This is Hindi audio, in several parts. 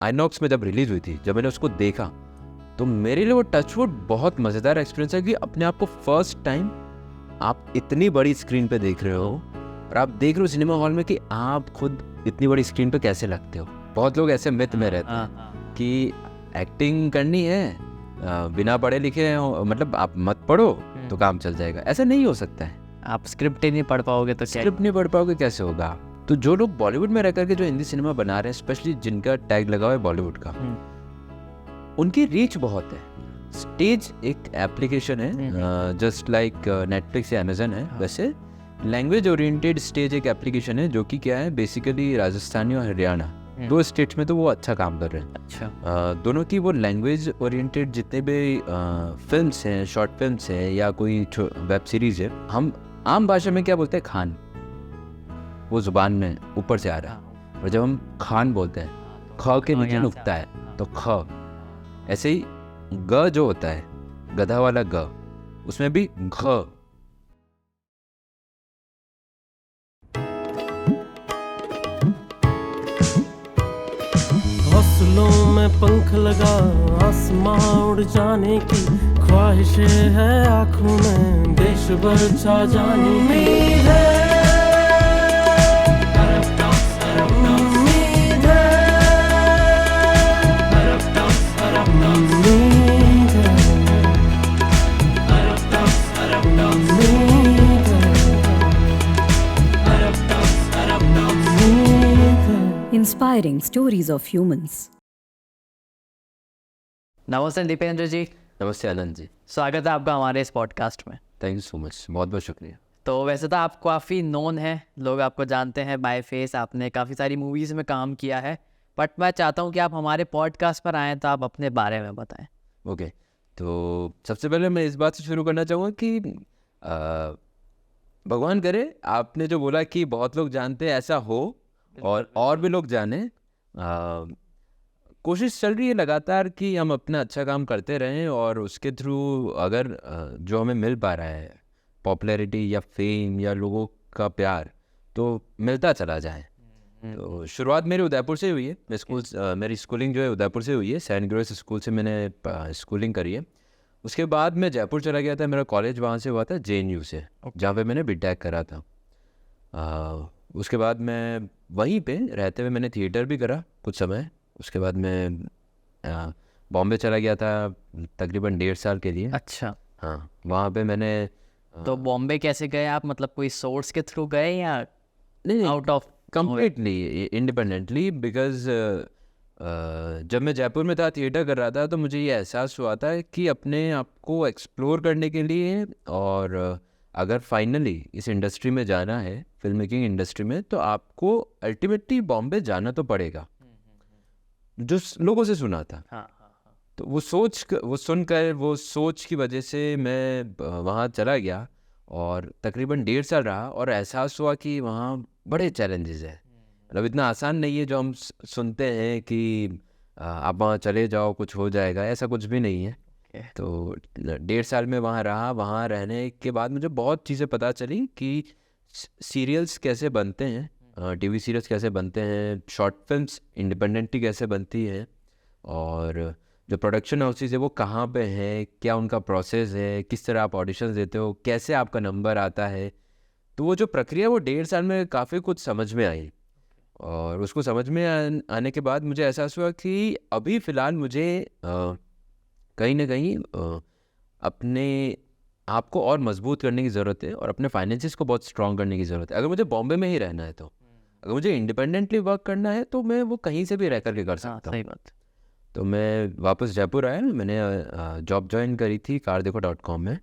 आइनॉक्स में जब रिलीज़ हुई थी, जब मैंने उसको देखा, तो मेरे लिए वो टचवुड बहुत मज़ेदार एक्सपीरियंस है कि अपने आप को फर्स्ट टाइम आप इतनी बड़ी स्क्रीन पे देख रहे हो और आप देख रहे हो सिनेमा हॉल में कि आप खुद इतनी बड़ी स्क्रीन पे कैसे लगते हो। बहुत लोग ऐसे मिथ में रहते हैं कि एक्टिंग करनी है, बिना पढ़े लिखे मतलब आप मत पढ़ो तो काम चल जाएगा। ऐसा नहीं हो सकता है। आप स्क्रिप्ट ही नहीं पढ़ पाओगे तो स्क्रिप्ट नहीं पढ़ पाओगे कैसे होगा। तो जो लोग बॉलीवुड में रह करके जो हिंदी सिनेमा बना रहे हैं, स्पेशली जिनका टैग लगा हुआ है बॉलीवुड का, उनकी रीच बहुत है। स्टेज एक एप्लीकेशन है, जस्ट लाइक नेटफ्लिक्स या अमेजन है, वैसे लैंग्वेज ओरिएंटेड स्टेज एक एप्लीकेशन है जो कि क्या है, बेसिकली राजस्थानी और हरियाणा दो स्टेट्स में तो वो अच्छा काम कर रहे हैं। अच्छा। दोनों की वो लैंग्वेज ओरिएंटेड जितने भी फिल्म्स हैं, शॉर्ट फिल्म्स हैं या कोई वेब सीरीज है, हम आम भाषा में क्या बोलते हैं, खान, वो जुबान में ऊपर से आ रहा है। और जब हम खान बोलते हैं, ख के नीचे नुकता है तो ख। ऐसे ही ग जो होता है, गधा वाला ग, उसमें भी घ। हौसलों में पंख लगा आसमां उड़ जाने की ख्वाहिशें है, आँखों में देश भर छा जाने की है। Inspiring stories of humans. नमस्ते दीपेंद्र जी। नमस्ते आनंद जी, स्वागत है आपका हमारे इस पॉडकास्ट में। थैंक यू सो मच, बहुत बहुत शुक्रिया। तो वैसे तो आप काफ़ी नोन है, लोग आपको जानते हैं बाय फेस, आपने काफ़ी सारी मूवीज़ में काम किया है, बट मैं चाहता हूँ कि आप हमारे पॉडकास्ट पर आएँ तो आप अपने बारे में बताएं। ओके, तो सबसे पहले मैं इस बात से शुरू करना चाहूँगा कि भगवान करे आपने जो बोला कि बहुत लोग जानते हैं, ऐसा हो और भी लोग जाने। कोशिश चल रही है लगातार कि हम अपना अच्छा काम करते रहें और उसके थ्रू अगर जो हमें मिल पा रहा है पॉपुलैरिटी या फेम या लोगों का प्यार, तो मिलता चला जाए। तो शुरुआत मेरी उदयपुर से हुई है। मेरी स्कूलिंग जो है उदयपुर से हुई है। सेंट ग्रेवियर्स स्कूल से मैंने स्कूलिंग करी है। उसके बाद मैं जयपुर चला गया था, मेरा कॉलेज वहाँ से हुआ था JNU से, जहाँ पे मैंने बीटेक करा था। उसके बाद मैं वहीं पे रहते हुए मैंने थिएटर भी करा कुछ समय। उसके बाद मैं बॉम्बे चला गया था तकरीबन 1.5 साल के लिए। अच्छा। हाँ, वहाँ पे मैंने तो बॉम्बे कैसे गए आप, मतलब कोई सोर्स के थ्रू गए या नहीं out of? Completely independently, because जब मैं जयपुर में था थिएटर कर रहा था, तो मुझे ये एहसास हुआ था कि अपने आप को एक्सप्लोर करने के लिए और अगर फाइनली इस इंडस्ट्री में जाना है, फिल्म मेकिंग इंडस्ट्री में, तो आपको अल्टीमेटली बॉम्बे जाना तो पड़ेगा। जो लोगों से सुना था, तो वो सुनकर वो सोच की वजह से मैं वहाँ चला गया और तकरीबन 1.5 साल रहा और एहसास हुआ कि वहाँ बड़े चैलेंजेस हैं। मतलब इतना आसान नहीं है जो हम सुनते हैं कि आप वहाँ चले जाओ कुछ हो जाएगा, ऐसा कुछ भी नहीं है। तो 1.5 साल में वहाँ रहा। वहाँ रहने के बाद मुझे बहुत चीज़ें पता चली कि सीरियल्स कैसे बनते हैं, TV सीरियल्स कैसे बनते हैं, शॉर्ट फिल्म्स इंडिपेंडेंटली कैसे बनती हैं, और जो प्रोडक्शन हाउसेज है वो कहाँ पे हैं, क्या उनका प्रोसेस है, किस तरह आप ऑडिशंस देते हो, कैसे आपका नंबर आता है। तो वो जो प्रक्रिया वो 1.5 साल में काफ़ी कुछ समझ में आई। और उसको समझ में आने के बाद मुझे एहसास हुआ कि अभी फ़िलहाल मुझे कहीं ना कहीं अपने आप को और मजबूत करने की ज़रूरत है और अपने फाइनेंसेस को बहुत स्ट्रॉन्ग करने की ज़रूरत है। अगर मुझे बॉम्बे में ही रहना है, तो अगर मुझे इंडिपेंडेंटली वर्क करना है तो मैं वो कहीं से भी रह करके कर सकता हूँ। सही बात। तो मैं वापस जयपुर आया। मैंने जॉब ज्वाइन करी थी car-dekho.com में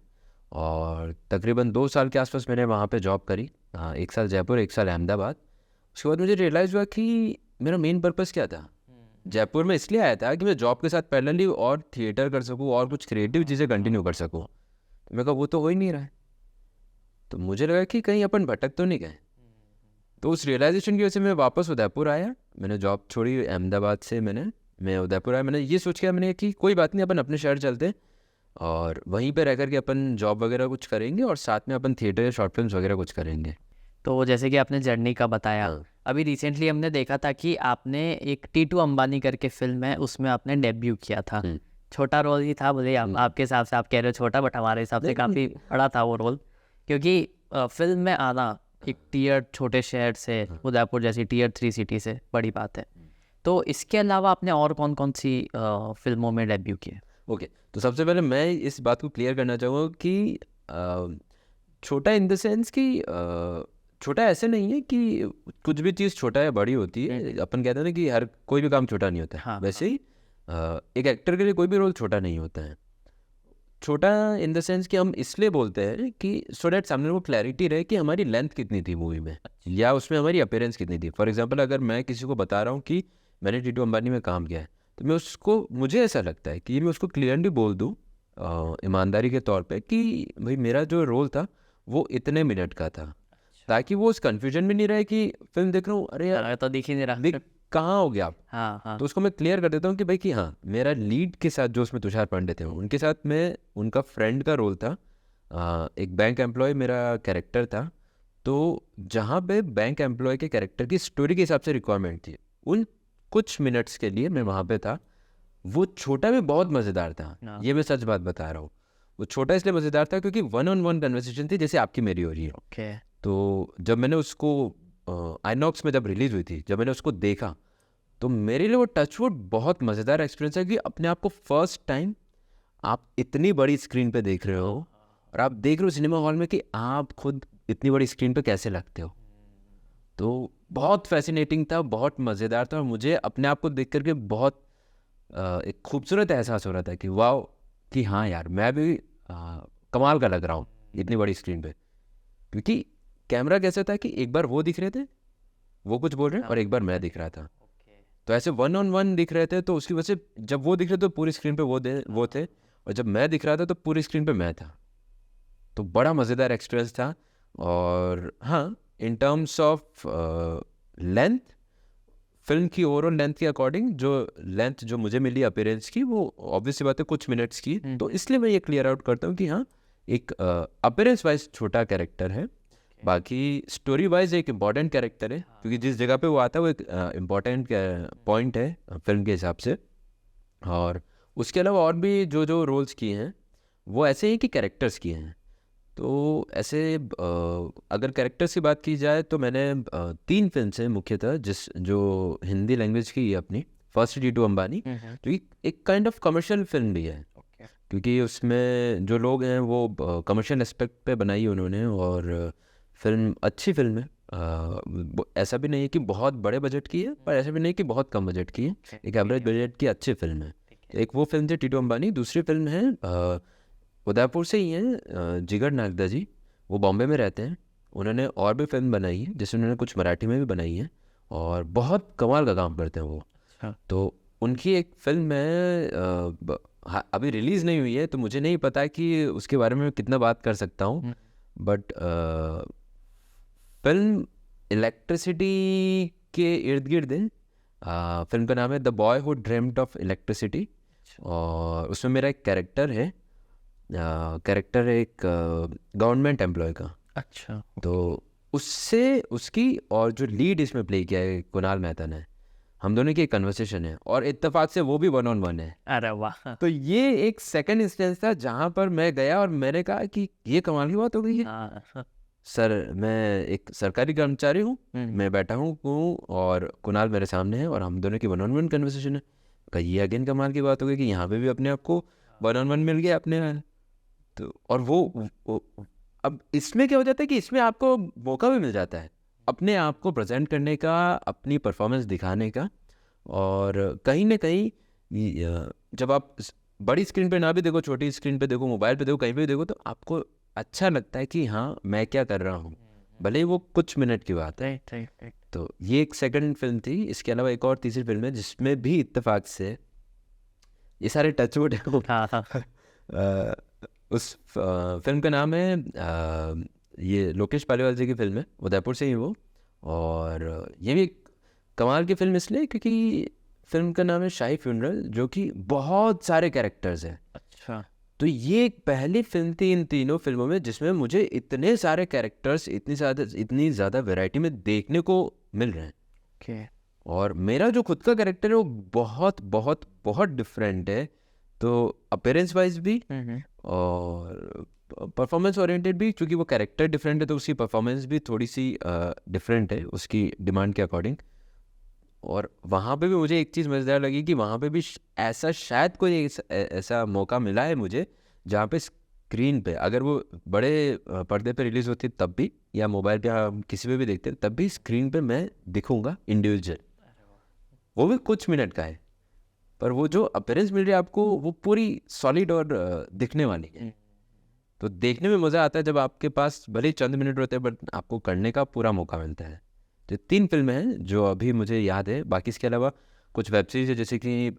और तकरीबन 2 साल के आसपास मैंने वहाँ पे जॉब करी। 1 साल जयपुर, 1 साल अहमदाबाद। उसके बाद मुझे रियलाइज़ हुआ कि मेरा मेन पर्पस क्या था। जयपुर में इसलिए आया था कि मैं जॉब के साथ पैरेलली और थिएटर कर सकूँ और कुछ क्रिएटिव चीज़ें कंटिन्यू कर सकूँ। तो मैं कहा वो तो हो ही नहीं रहा है। तो मुझे लगा कि कहीं अपन भटक तो नहीं गए। तो उस रियलाइजेशन की वजह से मैं वापस उदयपुर आया। मैंने जॉब छोड़ी अहमदाबाद से, मैं उदयपुर आया। मैंने ये सोच किया कि कोई बात नहीं, अपन अपने शहर चलते और वहीं पे रह कर के अपन जॉब वगैरह कुछ करेंगे और साथ में अपन थिएटर या शॉर्ट फिल्म्स वगैरह कुछ करेंगे। तो जैसे कि आपने जर्नी का बताया, हाँ। अभी रिसेंटली हमने देखा था कि आपने एक टीटू अंबानी करके फिल्म है, उसमें आपने डेब्यू किया था। छोटा रोल ही था, भले आपके हिसाब से आप कह रहे हो छोटा, बट हमारे हिसाब से काफ़ी बड़ा था वो रोल, क्योंकि फिल्म में आना एक टीयर छोटे शहर से, उदयपुर जैसी टीयर 3 सिटी से, बड़ी बात है। तो इसके अलावा आपने और कौन कौन सी फिल्मों में डेब्यू किया? ओके, तो सबसे पहले मैं इस बात को क्लियर करना चाहूँगा कि छोटा इन द सेंस कि छोटा ऐसे नहीं है कि कुछ भी चीज़ छोटा या बड़ी होती है। अपन कहते हैं ना कि हर कोई भी काम छोटा नहीं होता है। हाँ, वैसे ही एक एक्टर के लिए कोई भी रोल छोटा नहीं होता है। छोटा इन द सेंस कि हम इसलिए बोलते हैं कि सो डैट सामने को क्लैरिटी रहे कि हमारी लेंथ कितनी थी मूवी में या उसमें हमारी अपीयरेंस कितनी थी। फॉर एग्जांपल, अगर मैं किसी को बता रहा हूँ कि मैंने टीटू अंबानी में काम किया है, तो मैं उसको, मुझे ऐसा लगता है कि मैं उसको क्लियरली बोल दूँ ईमानदारी के तौर पे कि भाई मेरा जो रोल था वो इतने मिनट का था, ताकि वो उस कन्फ्यूजन में नहीं रहे कि फिल्म देख रहा हूँ, अरे यार तो दिख ही नहीं रहा। दिख कहाँ हो गया आप। हाँ हाँ, तो उसको मैं क्लियर कर देता हूँ कि भाई कि हाँ, मेरा लीड के साथ जो उसमें तुषार पांडे थे, उनके साथ मैं उनका फ्रेंड का रोल था। एक बैंक एम्प्लॉय मेरा कैरेक्टर था। तो जहाँ पे बैंक एम्प्लॉय के कैरेक्टर की स्टोरी के हिसाब से रिक्वायरमेंट थी, उन कुछ मिनट्स के लिए मैं वहाँ पे था। वो छोटा भी बहुत मज़ेदार था, ये मैं सच बात बता रहा हूँ। वो छोटा इसलिए मज़ेदार था क्योंकि 1-on-1 कन्वर्सेशन थी, जैसे आपकी मेरी हो रही है। ओके। तो जब मैंने उसको आईनॉक्स में जब रिलीज़ हुई थी, जब मैंने उसको देखा, तो मेरे लिए वो टचवुड बहुत मज़ेदार एक्सपीरियंस है कि अपने आप को फर्स्ट टाइम आप इतनी बड़ी स्क्रीन पे देख रहे हो, और आप देख रहे हो सिनेमा हॉल में कि आप खुद इतनी बड़ी स्क्रीन पे कैसे लगते हो। तो बहुत फैसिनेटिंग था, बहुत मज़ेदार था, और मुझे अपने आप को देख करके बहुत एक खूबसूरत एहसास हो रहा था कि वाह, कि हाँ यार, मैं भी कमाल का लग रहा हूँ इतनी बड़ी स्क्रीन पे। क्योंकि कैमरा कैसा था कि एक बार वो दिख रहे थे, वो कुछ बोल रहे हैं, और एक बार मैं दिख रहा था। तो ऐसे 1-on-1 दिख रहे थे, तो उसकी वजह से जब वो दिख रहे थे तो पूरी स्क्रीन पे वो थे, और जब मैं दिख रहा था तो पूरी स्क्रीन पे मैं था। तो बड़ा मज़ेदार एक्सपीरियंस था। और हाँ, in terms of length, film की ओवरऑल लेंथ के अकॉर्डिंग जो लेंथ जो मुझे मिली अपीयरेंस की, वो ऑब्वियसली बात है कुछ मिनट्स की। तो इसलिए मैं ये क्लियर आउट करता हूँ कि हाँ, एक अपीयरेंस वाइज छोटा कैरेक्टर है, बाकी स्टोरी वाइज एक इम्पॉर्टेंट कैरेक्टर है, क्योंकि जिस जगह पे वो आता है वो एक इम्पॉर्टेंट पॉइंट है फिल्म के हिसाब से। और उसके अलावा और भी जो जो रोल्स किए हैं वो ऐसे ही कि कैरेक्टर्स किए हैं। तो ऐसे अगर कैरेक्टर्स की बात की जाए तो मैंने 3 फिल्म से मुख्यतः जो हिंदी लैंग्वेज की है अपनी, फर्स्ट टीटू अंबानी, जो कि एक काइंड ऑफ कमर्शियल फिल्म भी है, क्योंकि उसमें जो लोग हैं वो कमर्शियल एस्पेक्ट पे बनाई है उन्होंने, और फिल्म अच्छी फिल्म है। ऐसा भी नहीं है कि बहुत बड़े बजट की है, पर ऐसा भी नहीं कि बहुत कम बजट की है, एक एवरेज बजट की अच्छी फिल्म है। एक वो फिल्म थी टीटू अंबानी। दूसरी फिल्म है उदयपुर से ही हैं, जिगर नागदा जी, वो बॉम्बे में रहते हैं। उन्होंने और भी फिल्म बनाई है, जैसे उन्होंने कुछ मराठी में भी बनाई है, और बहुत कमाल का काम करते हैं वो। तो उनकी एक फिल्म है, अभी रिलीज़ नहीं हुई है, तो मुझे नहीं पता कि उसके बारे में कितना बात कर सकता हूँ, बट फिल्म इलेक्ट्रिसिटी के इर्द गिर्द है। फिल्म का नाम है the boy who dreamed of electricity, और उसमें मेरा एक कैरेक्टर है, कैरेक्टर एक गवर्नमेंट एम्प्लॉय का। अच्छा। तो उससे उसकी और जो लीड इसमें प्ले किया है कुणाल मेहता ने, हम दोनों की एक कन्वर्सेशन है, और इत्तेफाक से वो भी 1-on-1 है। अरे वाह। तो ये एक सेकंड इंस्टेंस था जहाँ पर मैं गया और मैंने कहा कि ये कमाल की बात हो गई है। हाँ, सर, मैं एक सरकारी कर्मचारी हूँ, मैं बैठा हूँ और कुणाल मेरे सामने है, और हम दोनों की 1-on-1 कन्वर्सेशन है। कहा ये अगेन कमाल की बात हो गई कि यहाँ पे भी अपने आप को 1-on-1 मिल गया अपने। तो और वो अब इसमें क्या हो जाता है कि इसमें आपको मौका भी मिल जाता है अपने आप को प्रेजेंट करने का, अपनी परफॉर्मेंस दिखाने का। और कहीं ना कहीं जब आप बड़ी स्क्रीन पे ना भी देखो, छोटी स्क्रीन पे देखो, मोबाइल पे देखो, कहीं पे भी देखो, तो आपको अच्छा लगता है कि हाँ, मैं क्या कर रहा हूँ, भले ही वो कुछ मिनट की बात है। तो ये एक सेकंड फिल्म थी। इसके अलावा एक और तीसरी फिल्म है जिसमें भी इत्तेफाक से ये सारे टचवुड है। उस फिल्म का नाम है, ये लोकेश पालीवाल जी की फिल्म है, उदयपुर से ही वो। और ये भी एक कमाल की फिल्म इसलिए क्योंकि फिल्म का नाम है शाही फ्यूनरल, जो कि बहुत सारे कैरेक्टर्स हैं। अच्छा। तो ये एक पहली फिल्म थी इन तीनों फिल्मों में जिसमें मुझे इतने सारे कैरेक्टर्स इतनी ज़्यादा वैरायटी में देखने को मिल रहे हैं। ओके। और मेरा जो खुद का कैरेक्टर है वो बहुत बहुत बहुत डिफरेंट है, तो अपीयरेंस वाइज भी और परफॉर्मेंस ओरिएंटेड भी, क्योंकि वो कैरेक्टर डिफरेंट है तो उसकी परफॉर्मेंस भी थोड़ी सी डिफरेंट है उसकी डिमांड के अकॉर्डिंग। और वहाँ पे भी मुझे एक चीज़ मज़ेदार लगी कि वहाँ पे भी ऐसा शायद कोई ऐसा मौका मिला है मुझे जहाँ पे स्क्रीन पे अगर वो बड़े पर्दे पे रिलीज़ होती तब भी, या मोबाइल पे या किसी पे भी देखते तब भी स्क्रीन पे मैं दिखूँगा इंडिविजुअल, वो भी कुछ मिनट का है, पर वो जो अपीयरेंस मिल रही है आपको वो पूरी सॉलिड और दिखने वाली है। तो देखने में मज़ा आता है जब आपके पास भले ही चंद मिनट होते हैं बट आपको करने का पूरा मौका मिलता है। तो 3 फिल्में हैं जो अभी मुझे याद है, बाकी इसके अलावा कुछ वेब सीरीज़ है जैसे कि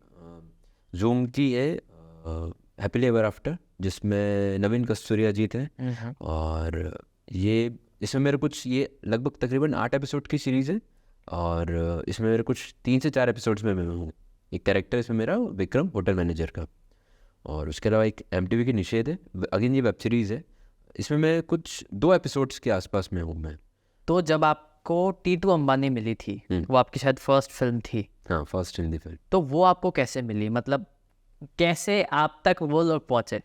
जूम की है हैप्पीली एवर आफ्टर, जिसमें नवीन कस्तूरिया जी थे, और ये इसमें मेरे कुछ ये लगभग तकरीबन 8 एपिसोड की सीरीज़ है, और इसमें मेरे कुछ 3 से 4 एपिसोड्स में मैं हूँ। एक कैरेक्टर इसमें मेरा विक्रम होटल मैनेजर का, और उसके अलावा एक MTV की निषेध है, अगेन ये वेब सीरीज़ है, इसमें मैं कुछ 2 एपिसोड्स के आसपास में हूँ मैं। तो जब आपको टीटू अंबानी मिली थी, वो आपकी शायद फर्स्ट फिल्म थी, हाँ, फर्स्ट हिंदी फिल्म। तो वो आपको कैसे मिली, मतलब कैसे आप तक वो लोग पहुँचे?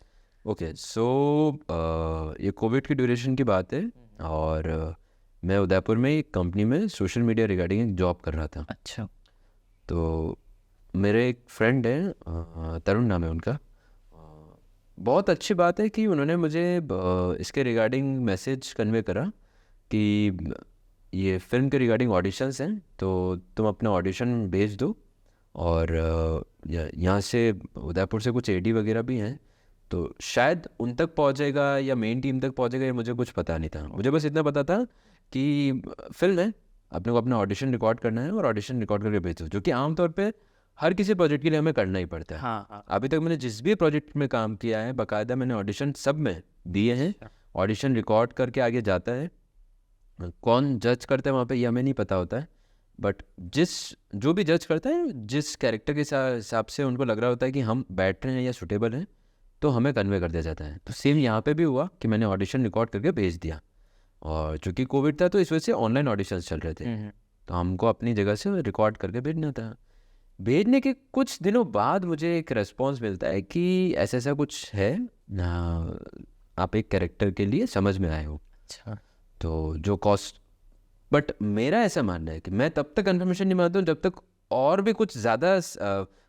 ओके, सो ये कोविड की ड्यूरेशन की बात है, और मैं उदयपुर में एक कंपनी में सोशल मीडिया रिगार्डिंग एक जॉब कर रहा था। अच्छा। तो मेरे एक फ्रेंड है, तरुण नाम है उनका, बहुत अच्छी बात है कि उन्होंने मुझे इसके रिगार्डिंग मैसेज कन्वे करा कि ये फिल्म के रिगार्डिंग ऑडिशंस हैं, तो तुम अपना ऑडिशन भेज दो, और यहाँ से उदयपुर से कुछ AD वगैरह भी हैं, तो शायद उन तक पहुँचेगा या मेन टीम तक पहुँचेगा, ये मुझे कुछ पता नहीं था। मुझे बस इतना पता था कि फिल्म है, अपने को अपना ऑडिशन रिकॉर्ड करना है और ऑडिशन रिकॉर्ड करके भेजो, जो कि आमतौर पे हर किसी प्रोजेक्ट के लिए हमें करना ही पड़ता है। हाँ। अभी तक मैंने जिस भी प्रोजेक्ट में काम किया है बाकायदा मैंने ऑडिशन सब में दिए हैं। ऑडिशन रिकॉर्ड करके आगे जाता है, कौन जज करता है वहाँ पे ये हमें नहीं पता होता है, बट जो भी जज करता है जिस कैरेक्टर के हिसाब से उनको लग रहा होता है कि हम बैठ रहे हैं या सुटेबल हैं, तो हमें कन्वे कर दिया जाता है। तो सेम यहाँ पे भी हुआ कि मैंने ऑडिशन रिकॉर्ड करके भेज दिया, और चूँकि कोविड था तो इस वजह से ऑनलाइन ऑडिशंस चल रहे थे, तो हमको अपनी जगह से रिकॉर्ड करके भेजना था। भेजने के कुछ दिनों बाद मुझे एक रिस्पॉन्स मिलता है कि ऐसा ऐसा कुछ है ना, आप एक कैरेक्टर के लिए समझ में आए हो। अच्छा। तो जो कॉस्ट, बट मेरा ऐसा मानना है कि मैं तब तक कन्फर्मेशन नहीं मानता हूँ जब तक और भी कुछ ज़्यादा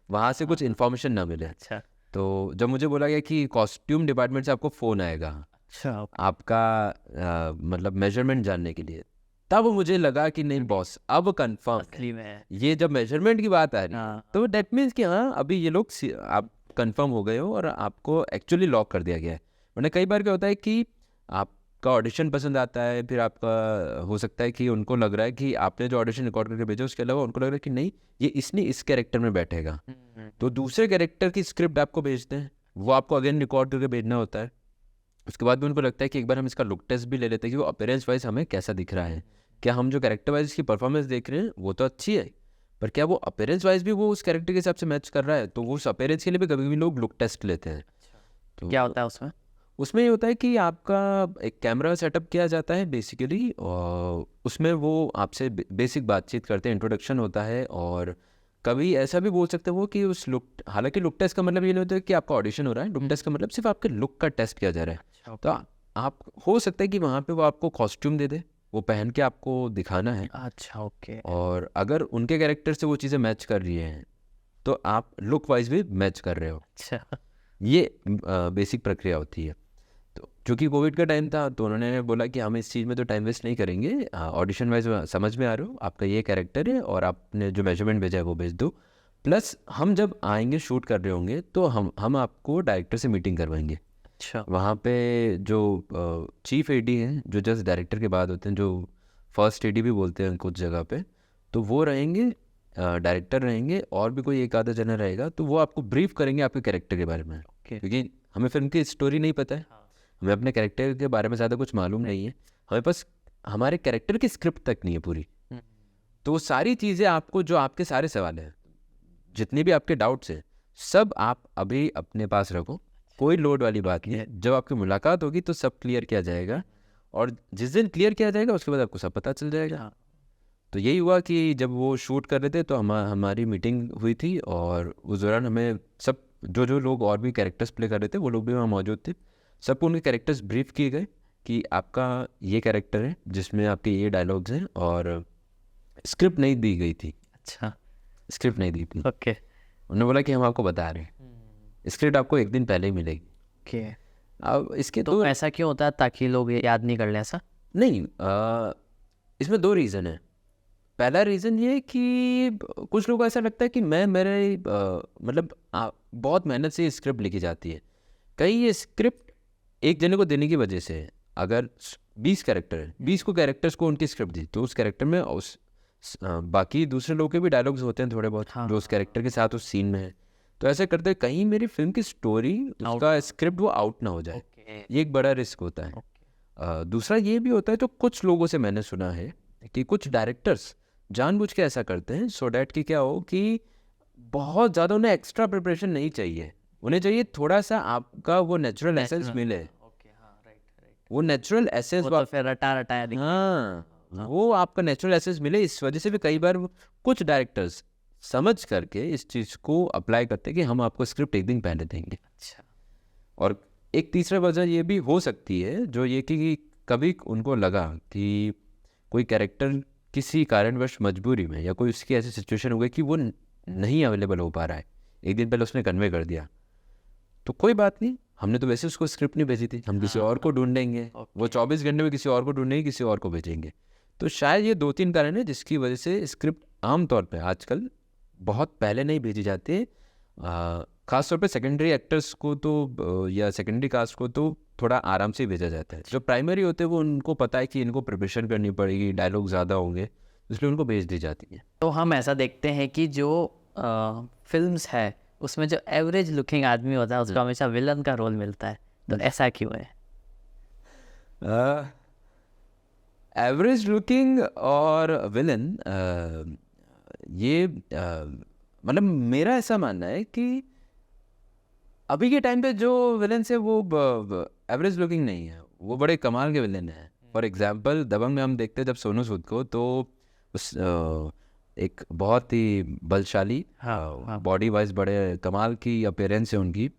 वहाँ से कुछ इन्फॉर्मेशन ना मिले। अच्छा। तो जब मुझे बोला गया कि कॉस्ट्यूम डिपार्टमेंट से आपको फ़ोन आएगा अच्छा। आपका मतलब मेजरमेंट जानने के लिए, तब मुझे लगा कि नहीं बॉस अब कंफर्म असली में ये जब मेजरमेंट की बात आ रही है हाँ। तो डेट मीन्स कि हाँ अभी ये लोग आप कंफर्म हो गए हो और आपको एक्चुअली लॉक कर दिया गया है। वरना कई बार क्या होता है कि आपका ऑडिशन पसंद आता है, फिर आपका हो सकता है कि उनको लग रहा है कि आपने जो ऑडिशन रिकॉर्ड करके भेजा उसके अलावा उनको लग रहा है कि नहीं ये इसने इस कैरेक्टर में बैठेगा, तो दूसरे कैरेक्टर की स्क्रिप्ट आपको भेजते हैं, वो आपको अगेन रिकॉर्ड करके भेजना होता है। उसके बाद भी उनको लगता है कि एक बार हम इसका लुक टेस्ट भी ले लेते हैं कि वो अपीयरेंस वाइज हमें कैसा दिख रहा है, क्या हम जो कैरेक्टर वाइज इसकी परफॉर्मेंस देख रहे हैं वो तो अच्छी है, पर क्या वो अपीयरेंस वाइज भी वो उस कैरेक्टर के हिसाब से मैच कर रहा है। तो वो उस अपीयरेंस के लिए भी कभी भी लोग लुक टेस्ट लेते हैं। तो क्या होता है उसमें? उसमें ये होता है कि आपका एक कैमरा सेटअप किया जाता है बेसिकली, और उसमें वो आपसे बेसिक बातचीत करते हैं, इंट्रोडक्शन होता है, और कभी ऐसा भी बोल सकते हैं वो कि उस लुक, हालांकि लुक टेस्ट का मतलब ये नहीं होता है कि आपका ऑडिशन हो रहा है, लुक टेस्ट का मतलब सिर्फ आपके लुक का टेस्ट किया जा रहा है। तो आप हो सकता है कि वहाँ पे वो आपको कॉस्ट्यूम दे दे, वो पहन के आपको दिखाना है। अच्छा, ओके। और अगर उनके कैरेक्टर से वो चीज़ें मैच कर रही हैं तो आप लुक वाइज भी मैच कर रहे हो। अच्छा। ये बेसिक प्रक्रिया होती है। तो चूँकि कोविड का टाइम था तो उन्होंने बोला कि हम इस चीज़ में तो टाइम वेस्ट नहीं करेंगे, ऑडिशन वाइज समझ में आ रहे हो, आपका ये कैरेक्टर है और आपने जो मेजरमेंट भेजा है वो भेज दो, प्लस हम जब आएंगे शूट कर रहे होंगे तो हम आपको डायरेक्टर से मीटिंग करवाएंगे। अच्छा। वहाँ पे जो चीफ AD हैं, जो जस्ट डायरेक्टर के बाद होते हैं, जो फर्स्ट AD भी बोलते हैं कुछ जगह पे, तो वो रहेंगे, डायरेक्टर रहेंगे, और भी कोई एक आधा जना रहेगा, तो वो आपको ब्रीफ करेंगे आपके कैरेक्टर के बारे में। क्योंकि हमें फिल्म की स्टोरी नहीं पता है, हमें अपने कैरेक्टर के बारे में ज़्यादा कुछ मालूम नहीं है, हमें बस हमारे कैरेक्टर की स्क्रिप्ट तक नहीं है पूरी। तो वो सारी चीज़ें आपको, जो आपके सारे सवाल हैं, जितने भी आपके डाउट्स हैं, सब आप अभी अपने पास रखो कोई लोड वाली बात नहीं है। जब आपकी मुलाकात होगी तो सब क्लियर किया जाएगा, और जिस दिन क्लियर किया जाएगा उसके बाद आपको सब पता चल जाएगा। हाँ। तो यही हुआ कि जब वो शूट कर रहे थे तो हमारी मीटिंग हुई थी, और उस दौरान हमें सब जो लोग और भी कैरेक्टर्स प्ले कर रहे थे वो लोग भी वहाँ मौजूद थे। सबको उनके कैरेक्टर्स ब्रीफ किए गए कि आपका ये कैरेक्टर है जिसमें आपके ये डायलॉग्स हैं, और स्क्रिप्ट नहीं दी गई थी। अच्छा, स्क्रिप्ट नहीं दी थी। ओके उन्होंने बोला कि हम आपको बता रहे हैं, स्क्रिप्ट आपको एक दिन पहले ही मिलेगी। ओके। अब इसके तो ऐसा क्यों होता है, ताकि लोग ये याद नहीं कर लें ऐसा? नहीं, इसमें 2 रीज़न है। पहला रीज़न ये है कि कुछ लोगों को ऐसा लगता है कि मतलब बहुत मेहनत से स्क्रिप्ट लिखी जाती है। कहीं ये स्क्रिप्ट एक जने को देने की वजह से है। अगर 20 कैरेक्टर है, 20 को कैरेक्टर्स को उनकी स्क्रिप्ट दी, तो उस कैरेक्टर में बाकी दूसरे लोगों के भी डायलॉग्स होते हैं थोड़े बहुत, हाँ, जो उस कैरेक्टर के साथ उस सीन में है। तो ऐसे करते कहीं मेरी फिल्म की स्टोरी, उसका स्क्रिप्ट वो आउट ना हो जाए, ये एक बड़ा रिस्क होता है। दूसरा ये भी होता है, जो कुछ लोगों से मैंने सुना है कि कुछ डायरेक्टर्स जानबूझ के ऐसा करते हैं सो डैट कि क्या हो कि बहुत ज़्यादा उन्हें एक्स्ट्रा प्रिपरेशन नहीं चाहिए, उन्हें चाहिए थोड़ा सा आपका वो नेचुरल एसेंस मिले। ओके, हाँ, राइट। वो नेचुरल एसेंस, वो तो फिर रटाया दिखता है। हाँ, वो आपका नेचुरल एसेंस मिले। इस वजह से भी कई बार कुछ डायरेक्टर्स समझ करके इस चीज़ को अप्लाई करते हैं कि हम आपको स्क्रिप्ट एक दिन पहले देंगे। अच्छा, और एक तीसरा वजह ये भी हो सकती है, जो ये कि कभी उनको लगा कि कोई कैरेक्टर किसी कारणवश मजबूरी में, या कोई उसकी ऐसी सिचुएशन हो गई कि वो नहीं अवेलेबल हो पा रहा है, एक दिन पहले उसने कन्वे कर दिया, तो कोई बात नहीं, हमने तो वैसे उसको स्क्रिप्ट नहीं भेजी थी, हम किसी और को ढूंढेंगे, वो 24 घंटे में किसी और को ढूंढेंगे, किसी और को भेजेंगे। तो शायद ये 2-3 कारण है जिसकी वजह से स्क्रिप्ट आमतौर पर आजकल बहुत पहले नहीं भेजी जाती है। ख़ासतौर पे सेकेंडरी एक्टर्स को तो या सेकेंडरी कास्ट को तो थोड़ा आराम से भेजा जाता है। जो प्राइमरी होते हैं वो उनको पता है कि इनको प्रिपरेशन करनी पड़ेगी, डायलॉग ज़्यादा होंगे, इसलिए उनको भेज दी जाती है। तो हम ऐसा देखते हैं कि जो फिल्म्स है उसमें जो एवरेज लुकिंग आदमी होता है उसको हमेशा विलन का रोल मिलता है, तो ऐसा क्यों है? एवरेज लुकिंग और विलन, ये मतलब मेरा ऐसा मानना है कि अभी के टाइम पे जो विलन है वो एवरेज लुकिंग नहीं है, वो बड़े कमाल के विलन हैं। फॉर एग्जांपल दबंग में हम देखते हैं जब सोनू सूद को, तो उस एक बहुत ही बलशाली, बॉडी वाइज बड़े कमाल की अपीयरेंस है उनकी।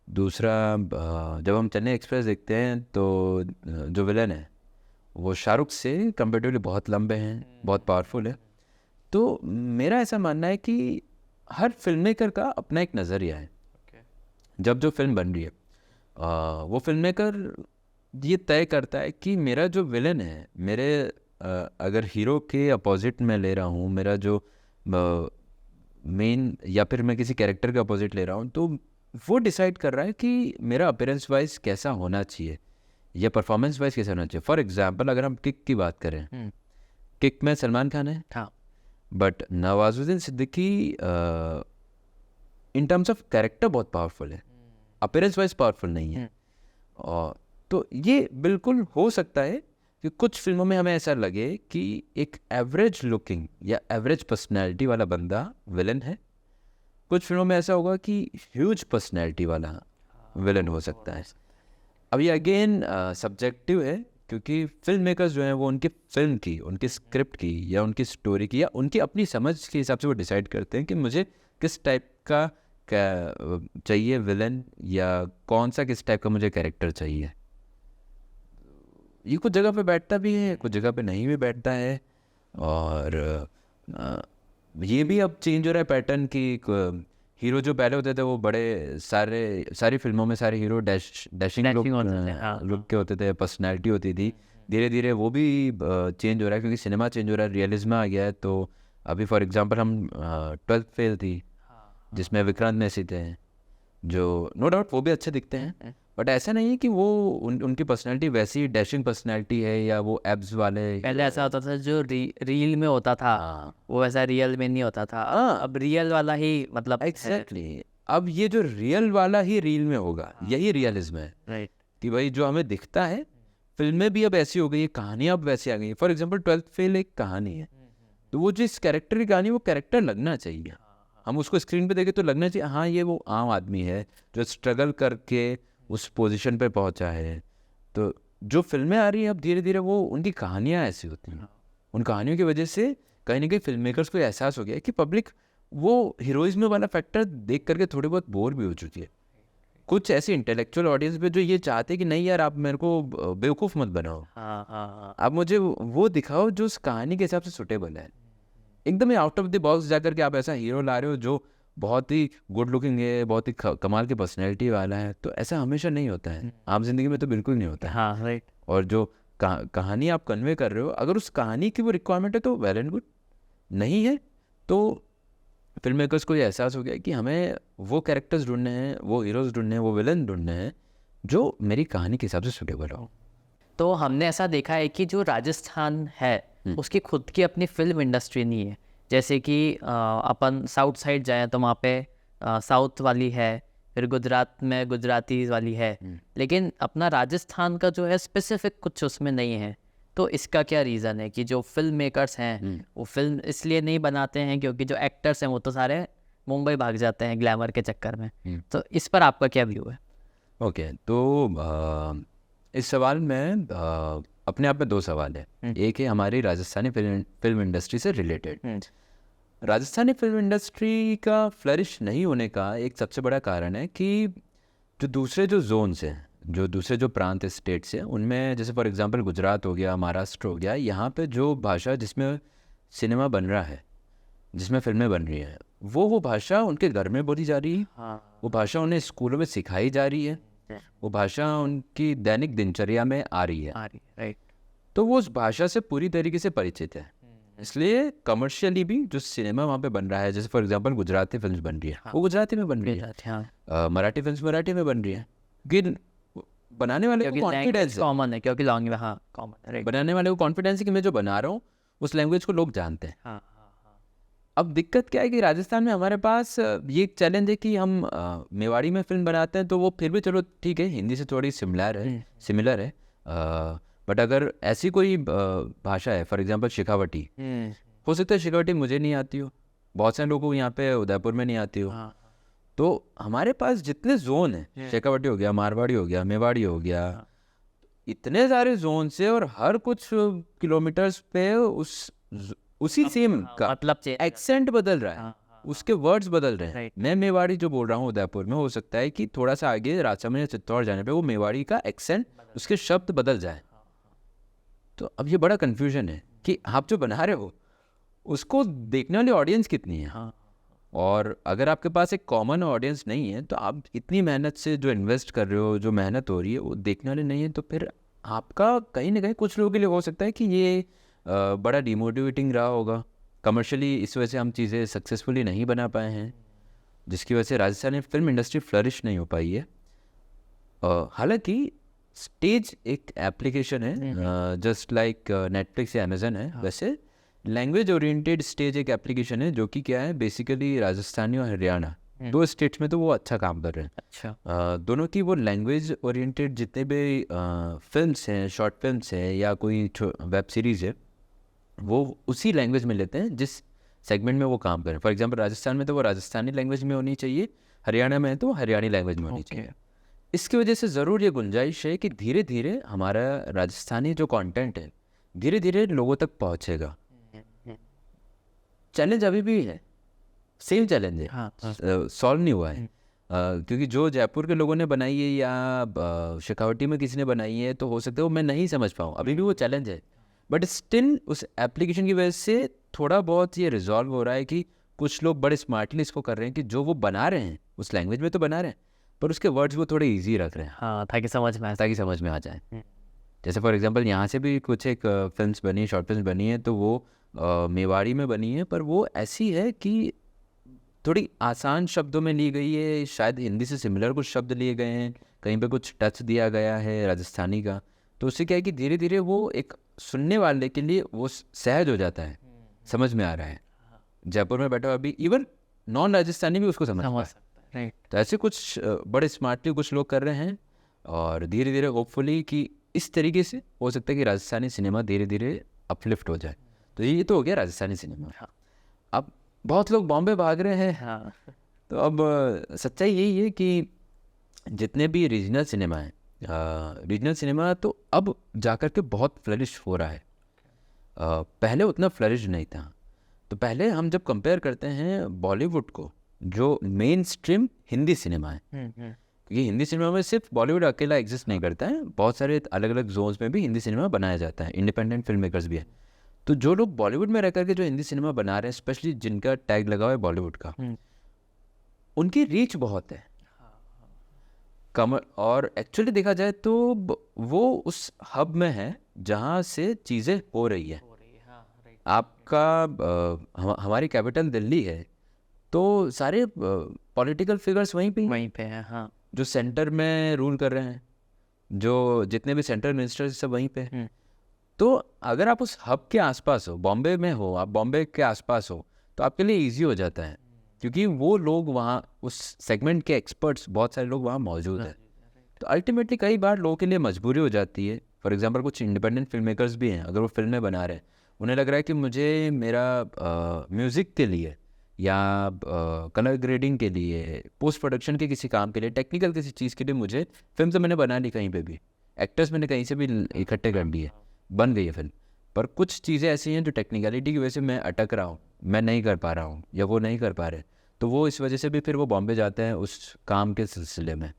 दूसरा, जब हम चेन्नई एक्सप्रेस देखते हैं तो जो विलन है वो शाहरुख से कंपेरेटिवली बहुत लंबे हैं, बहुत पावरफुल है। तो मेरा ऐसा मानना है कि हर फिल्म मेकर का अपना एक नज़रिया है। जब जो फिल्म बन रही है वो फिल्म मेकर ये तय करता है कि मेरा जो विलन है, मेरे अगर हीरो के अपोजिट में ले रहा हूँ, मेरा जो मेन, या फिर मैं किसी कैरेक्टर के अपोजिट ले रहा हूँ, तो वो डिसाइड कर रहा है कि मेरा अपीयरेंस वाइज कैसा होना चाहिए या परफॉर्मेंस वाइज कैसा होना चाहिए। फॉर एग्जांपल अगर हम किक की बात करें, किक में सलमान खान है, हाँ, but Nawazuddin Siddiqui in terms of character बहुत पावरफुल है, अपीयरेंस वाइज पावरफुल नहीं है। और तो ये बिल्कुल हो सकता है कि कुछ फिल्मों में हमें ऐसा लगे कि एक एवरेज लुकिंग या एवरेज पर्सनैलिटी वाला बंदा विलन है, कुछ फिल्मों में ऐसा होगा कि ह्यूज पर्सनैलिटी वाला विलन हो सकता है। अब ये अगेन सब्जेक्टिव है, क्योंकि फिल्म मेकर्स जो हैं वो उनकी फिल्म की, उनकी स्क्रिप्ट की या उनकी स्टोरी की या उनकी अपनी समझ के हिसाब से वो डिसाइड करते हैं कि मुझे किस टाइप का चाहिए विलन, या कौन सा किस टाइप का मुझे कैरेक्टर चाहिए। ये कुछ जगह पे बैठता भी है, कुछ जगह पे नहीं भी बैठता है। और ये भी अब चेंज हो रहा है पैटर्न कि हीरो जो पहले होते थे वो बड़े सारी फिल्मों में सारे हीरो डैशिंग लुक के होते थे, पर्सनैलिटी होती थी। धीरे धीरे वो भी चेंज हो रहा है, क्योंकि सिनेमा चेंज हो रहा है, रियलिज्म आ गया है। तो अभी फॉर एग्जांपल हम 12th फेल थी, जिसमें विक्रांत मैसी थे, जो नो डाउट वो भी अच्छे दिखते हैं, बट ऐसा नहीं है कि वो उनकी पर्सनैलिटी वैसी डैशिंग पर्सनैलिटी है या वो एब्स वाले। पहले ऐसा होता था जो रील में होता था, वो वैसा रियल में नहीं होता था। अब रियल वाला ही, मतलब एग्जैक्टली अब ये जो रियल वाला ही रील में होगा, यही रियलिज्म है। राइट, कि भाई जो हमें दिखता है, फिल्में भी अब ऐसी हो गई है, कहानियाँ अब वैसी आ गई है। फॉर एग्जाम्पल 12th फेल एक कहानी है, तो वो जिस कैरेक्टर की कहानी, वो कैरेक्टर लगना चाहिए। हम उसको स्क्रीन पे देखें तो लगना चाहिए हाँ ये वो आम आदमी है जो स्ट्रगल करके उस पोजीशन पे पहुंचा है। तो जो फिल्में आ रही हैं अब धीरे धीरे वो उनकी कहानियाँ ऐसी होती हैं, उन कहानियों की वजह से कहीं ना कहीं फिल्म मेकर्स को एहसास हो गया है कि पब्लिक वो हीरोइज्म वाला फैक्टर देख करके थोड़ी बहुत बोर भी हो चुकी है। कुछ ऐसी इंटेलेक्चुअल ऑडियंस पे जो ये चाहते हैं कि नहीं यार आप मेरे को बेवकूफ़ मत बनाओ, आप मुझे वो दिखाओ जो उस कहानी के हिसाब से सुटेबल है। एकदम ही आउट ऑफ द बॉक्स जाकर के आप ऐसा हीरो ला रहे हो जो बहुत ही गुड लुकिंग है, बहुत ही कमाल की पर्सनैलिटी वाला है, तो ऐसा हमेशा नहीं होता है, आम जिंदगी में तो बिल्कुल नहीं होता है। हाँ राइट। और जो कहानी आप कन्वे कर रहे हो, अगर उस कहानी की वो रिक्वायरमेंट है तो वेल एंड गुड, नहीं है तो फिल्म मेकर्स को ये एहसास हो गया कि हमें वो कैरेक्टर्स ढूंढने हैं, वो हीरोज़ ढूंढने हैं, वो विलन ढूंढने हैं जो मेरी कहानी के हिसाब से सुटेबल हो। तो हमने ऐसा देखा है कि जो राजस्थान है उसकी खुद की अपनी फिल्म इंडस्ट्री नहीं है। जैसे कि अपन साउथ साइड जाएं तो वहाँ पे साउथ वाली है, फिर गुजरात में गुजराती वाली है, लेकिन अपना राजस्थान का जो है स्पेसिफिक कुछ उसमें नहीं है। तो इसका क्या रीज़न है कि जो फिल्म मेकर्स हैं वो फिल्म इसलिए नहीं बनाते हैं क्योंकि जो एक्टर्स हैं वो तो सारे मुंबई भाग जाते हैं ग्लैमर के चक्कर में। तो इस पर आपका क्या व्यू है? ओके, तो इस सवाल में अपने आप में दो सवाल है। एक है हमारी राजस्थानी फिल्म इंडस्ट्री से रिलेटेड। राजस्थानी फिल्म इंडस्ट्री का फ्लरिश नहीं होने का एक सबसे बड़ा कारण है कि जो दूसरे जो जोन्स हैं, जो दूसरे जो प्रांत स्टेट्स हैं, उनमें जैसे फॉर एग्जांपल गुजरात हो गया, महाराष्ट्र हो गया, यहाँ पे जो भाषा जिसमें सिनेमा बन रहा है, जिसमें फिल्में बन रही हैं, वो भाषा उनके घर में बोली जा रही है, वो भाषा उन्हें स्कूलों में सिखाई जा रही है, वो भाषा उनकी दैनिक दिनचर्या में आ रही है, राइट। तो वो उस भाषा से पूरी तरीके से परिचित है। इसलिए कमर्शियली भी जो सिनेमा वहाँ पे बन रहा है, जैसे फॉर एग्जांपल गुजराती फिल्म बन रही है, वो गुजराती में बन रही है, मराठी फिल्म मराठी में बन रही है, क्योंकि बनाने वाले को कॉन्फिडेंस कॉमन है, क्योंकि लॉन्ग में कॉमन है, बनाने वाले को कॉन्फिडेंस है कि मैं जो बना रहा हूँ उस लैंग्वेज को लोग जानते हैं। अब दिक्कत क्या है कि राजस्थान में हमारे पास ये एक चैलेंज है कि हम मेवाड़ी में फिल्म बनाते हैं तो वो फिर भी चलो ठीक है, हिंदी से थोड़ी सिमिलर है, बट अगर ऐसी कोई भाषा है फॉर एग्जांपल शेखावटी, हो सकता है शेखावटी मुझे नहीं आती हो, बहुत सारे लोगों को यहाँ पे उदयपुर में नहीं आती हो, तो हमारे पास जितने जोन हैं, शेखावटी हो गया, मारवाड़ी हो गया, मेवाड़ी हो गया, इतने सारे जोन से, और हर कुछ किलोमीटर्स पे उसी सेम का मतलब एक्सेंट बदल रहा है, उसके वर्ड्स बदल रहे हैं। मैं मेवाड़ी जो बोल रहा हूँ उदयपुर में, हो सकता है कि थोड़ा सा आगे राजसमंद या चित्तौड़ जाने पे वो मेवाड़ी का एक्सेंट, उसके शब्द बदल जाए। तो अब ये बड़ा कन्फ्यूजन है कि आप जो बना रहे हो उसको देखने वाली ऑडियंस कितनी है, और अगर आपके पास एक कॉमन ऑडियंस नहीं है तो आप इतनी मेहनत से जो इन्वेस्ट कर रहे हो, जो मेहनत हो रही है, वो देखने वाले नहीं है, तो फिर आपका कहीं ना कहीं कुछ लोगों के लिए हो सकता है कि ये बड़ा डिमोटिवेटिंग रहा होगा कमर्शियली, इस वजह से हम चीज़ें सक्सेसफुली नहीं बना पाए हैं, जिसकी वजह से राजस्थानी फिल्म इंडस्ट्री फ्लरिश नहीं हो पाई है। हालांकि स्टेज एक एप्लीकेशन है, जस्ट लाइक नेटफ्लिक्स या अमेजन है, वैसे लैंग्वेज ओरिएंटेड स्टेज एक एप्लीकेशन है जो कि क्या है, बेसिकली राजस्थानी और हरियाणा दो स्टेट्स में तो वो अच्छा काम कर रहे हैं। अच्छा। दोनों की वो लैंग्वेज ओरिएंटेड जितने भी फिल्म्स हैं, शॉर्ट फिल्म्स हैं या कोई वेब सीरीज़ है, वो उसी लैंग्वेज में लेते हैं जिस सेगमेंट में वो काम करें। फॉर एग्जांपल राजस्थान में तो वो राजस्थानी लैंग्वेज में होनी चाहिए, हरियाणा में है तो हरियाणी लैंग्वेज में होनी चाहिए। इसकी वजह से ज़रूर ये गुंजाइश है कि धीरे धीरे हमारा राजस्थानी जो कंटेंट है धीरे धीरे लोगों तक पहुंचेगा। चैलेंज अभी भी है, सेम चैलेंज है, सॉल्व नहीं हुआ है, क्योंकि जो जयपुर के लोगों ने बनाई है या शेखावटी में किसी ने बनाई है तो हो सकता है वो मैं नहीं समझ पाऊँ, अभी भी वो चैलेंज है, बट स्टिल उस एप्लीकेशन की वजह से थोड़ा बहुत ये रिजॉल्व हो रहा है कि कुछ लोग बड़े स्मार्टली इसको कर रहे हैं कि जो वो बना रहे हैं उस लैंग्वेज में तो बना रहे हैं, पर उसके वर्ड्स वो थोड़े ईजी रख रहे हैं, ताकि समझ में आ जाए। जैसे फॉर एग्जांपल यहाँ से भी कुछ एक फिल्म्स बनी है, शॉर्ट फिल्म्स बनी है, तो वो मेवाड़ी में बनी है, पर वो ऐसी है कि थोड़ी आसान शब्दों में ली गई है, शायद हिंदी से सिमिलर कुछ शब्द लिए गए हैं, कहीं पे कुछ टच दिया गया है राजस्थानी का, तो उससे क्या है कि धीरे धीरे वो एक सुनने वाले के लिए वो सहज हो जाता है, समझ में आ रहा है। जयपुर में बैठा अभी इवन नॉन राजस्थानी भी उसको समझ सकता है। तो ऐसे कुछ बड़े स्मार्टली कुछ लोग कर रहे हैं, और धीरे धीरे होपफुली कि इस तरीके से हो सकता है कि राजस्थानी सिनेमा धीरे धीरे अपलिफ्ट हो जाए। तो ये तो हो गया राजस्थानी सिनेमा। अब बहुत लोग बॉम्बे भाग रहे हैं, तो अब सच्चाई यही है कि जितने भी रीजनल सिनेमा हैं, रीजनल सिनेमा तो अब जाकर के बहुत फ्लरिश हो रहा है। पहले उतना फ्लरिश नहीं था। तो पहले हम जब कंपेयर करते हैं बॉलीवुड को, जो मेन स्ट्रीम हिंदी सिनेमा है, क्योंकि हिंदी सिनेमा में सिर्फ बॉलीवुड अकेला एग्जिस्ट नहीं करता है, बहुत सारे अलग अलग जोन्स में भी हिंदी सिनेमा बनाया जाता है, इंडिपेंडेंट फिल्म मेकर्स भी हैं। तो जो लोग बॉलीवुड में रह करके जो हिंदी सिनेमा बना रहे हैं, स्पेशली जिनका टैग लगा हुआ है बॉलीवुड का, उनकी रीच बहुत है कमर। और एक्चुअली देखा जाए तो वो उस हब में है जहाँ से चीज़ें हो रही है। आपका हमारी कैपिटल दिल्ली है, तो सारे पॉलिटिकल फिगर्स वहीं पे हैं। हाँ, जो सेंटर में रूल कर रहे हैं, जो जितने भी सेंट्रल मिनिस्टर सब वहीं पे हैं। तो अगर आप उस हब के आसपास हो, बॉम्बे में हो, आप बॉम्बे के आसपास हो, तो आपके लिए इजी हो जाता है, क्योंकि वो लोग वहाँ उस सेगमेंट के एक्सपर्ट्स बहुत सारे लोग वहाँ मौजूद हैं। तो अल्टीमेटली कई बार लोगों के लिए मजबूरी हो जाती है। फॉर एग्जांपल कुछ इंडिपेंडेंट फिल्म मेकर्स भी हैं, अगर वो फिल्में बना रहे हैं, उन्हें लग रहा है कि मुझे मेरा म्यूज़िक के लिए या कलर ग्रेडिंग के लिए, पोस्ट प्रोडक्शन के किसी काम के लिए, टेक्निकल किसी चीज़ के लिए मुझे फिल्म तो मैंने बना ली, कहीं पे भी एक्टर्स मैंने कहीं से भी इकट्ठे कर लिए, बन गई है फिल्म। पर कुछ चीज़ें ऐसी हैं जो टेक्निकलिटी की वजह से मैं अटक रहा हूँ, मैं नहीं कर पा रहा हूँ या वो नहीं कर पा रहे, तो वो इस वजह से भी फिर वो बॉम्बे जाते हैं उस काम के सिलसिले में।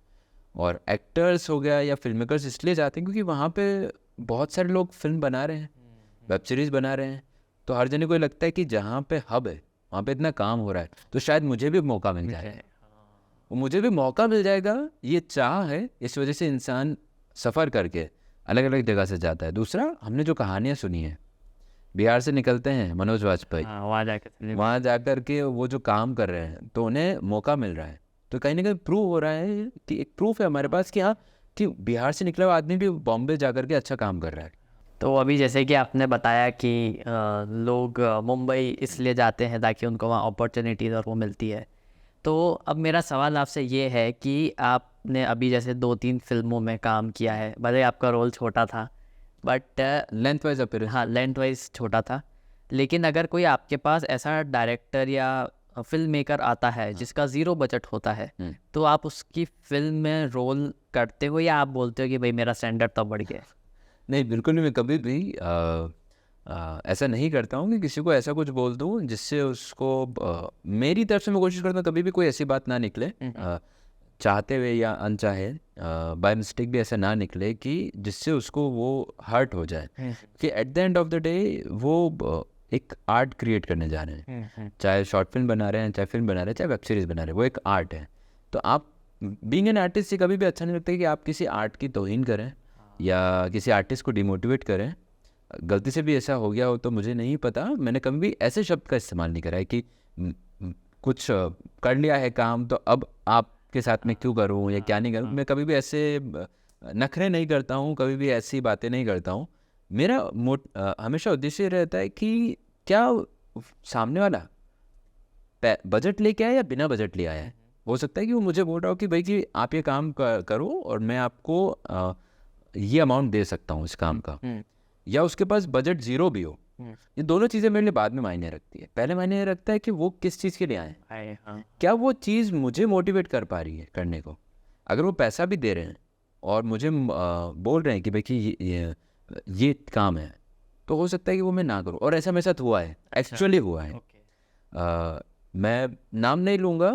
और एक्टर्स हो गया या फिल्म मेकर्स इसलिए जाते हैं क्योंकि वहाँ पे बहुत सारे लोग फिल्म बना रहे हैं, वेब सीरीज़ बना रहे हैं, तो हर जने को ये लगता है कि जहाँ पे हब है वहाँ पे इतना काम हो रहा है, तो शायद मुझे भी मौका मिल जाएगा, मुझे भी मौका मिल जाएगा। ये चाह है, इस वजह से इंसान सफ़र करके अलग अलग जगह से जाता है। दूसरा, हमने जो कहानियाँ सुनी हैं, बिहार से निकलते हैं मनोज वाजपेयी, वहाँ जाकर के वो जो काम कर रहे हैं, तो उन्हें मौका मिल रहा है, तो कहीं ना कहीं प्रूव हो रहा है कि एक प्रूफ है हमारे पास कि हाँ, कि बिहार से निकला हुआ आदमी भी बॉम्बे जाकर के अच्छा काम कर रहा है। तो अभी जैसे कि आपने बताया कि लोग मुंबई इसलिए जाते हैं ताकि उनको वहाँ अपॉर्चुनिटीज़ और वो मिलती है। तो अब मेरा सवाल आपसे ये है कि आपने अभी जैसे 2-3 फिल्मों में काम किया है, भले आपका रोल छोटा था, बट लेंथ वाइज अपीयरेंस, हाँ, लेंथ वाइज छोटा था, लेकिन अगर कोई आपके पास ऐसा डायरेक्टर या फिल्म मेकर आता है जिसका ज़ीरो बजट होता है, तो आप उसकी फिल्म में रोल करते हो या आप बोलते हो कि भाई मेरा स्टैंडर्ड तो बढ़ गया? नहीं, बिल्कुल नहीं। मैं कभी भी ऐसा नहीं करता हूँ कि किसी को ऐसा कुछ बोल दूँ जिससे उसको मेरी तरफ से मैं कोशिश करता हूँ कभी भी कोई ऐसी बात ना निकले, चाहते हुए या अनचाहे, बाय मिस्टेक भी ऐसा ना निकले कि जिससे उसको वो हर्ट हो जाए। कि at the end of the day वो एक आर्ट क्रिएट करने जा रहे हैं, चाहे शॉर्ट फिल्म बना रहे हैं, चाहे फिल्म बना रहे हैं, चाहे वेब सीरीज़ बना रहे हैं, वो एक आर्ट है। तो आप बीइंग एन आर्टिस्ट से कभी भी अच्छा नहीं लगता कि आप किसी आर्ट की तौहीन करें या किसी आर्टिस्ट को डिमोटिवेट करें। गलती से भी ऐसा हो गया हो तो मुझे नहीं पता, मैंने कभी भी ऐसे शब्द का इस्तेमाल नहीं करा है कि कुछ कर लिया है काम तो अब आपके साथ में क्यों करूं या क्या नहीं करूं। मैं कभी भी ऐसे नखरे नहीं करता हूं, कभी भी ऐसी बातें नहीं करता हूं। मेरा हमेशा उद्देश्य रहता है कि क्या सामने वाला बजट लेके आया या बिना बजट ले आया है। हो सकता है कि वो मुझे बोल रहा हो कि भाई कि आप ये काम करो और मैं आपको ये अमाउंट दे सकता हूँ इस काम का, या उसके पास बजट ज़ीरो भी हो। ये दोनों चीज़ें मेरे लिए बाद में मायने रखती है। पहले मायने रखता है कि वो किस चीज़ के लिए आए, क्या वो चीज़ मुझे मोटिवेट कर पा रही है करने को। अगर वो पैसा भी दे रहे हैं और मुझे बोल रहे हैं कि भाई कि ये काम है, तो हो सकता है कि वो मैं ना करूँ। और ऐसा मेरे साथ हुआ है, एक्चुअली हुआ है। मैं नाम नहीं लूँगा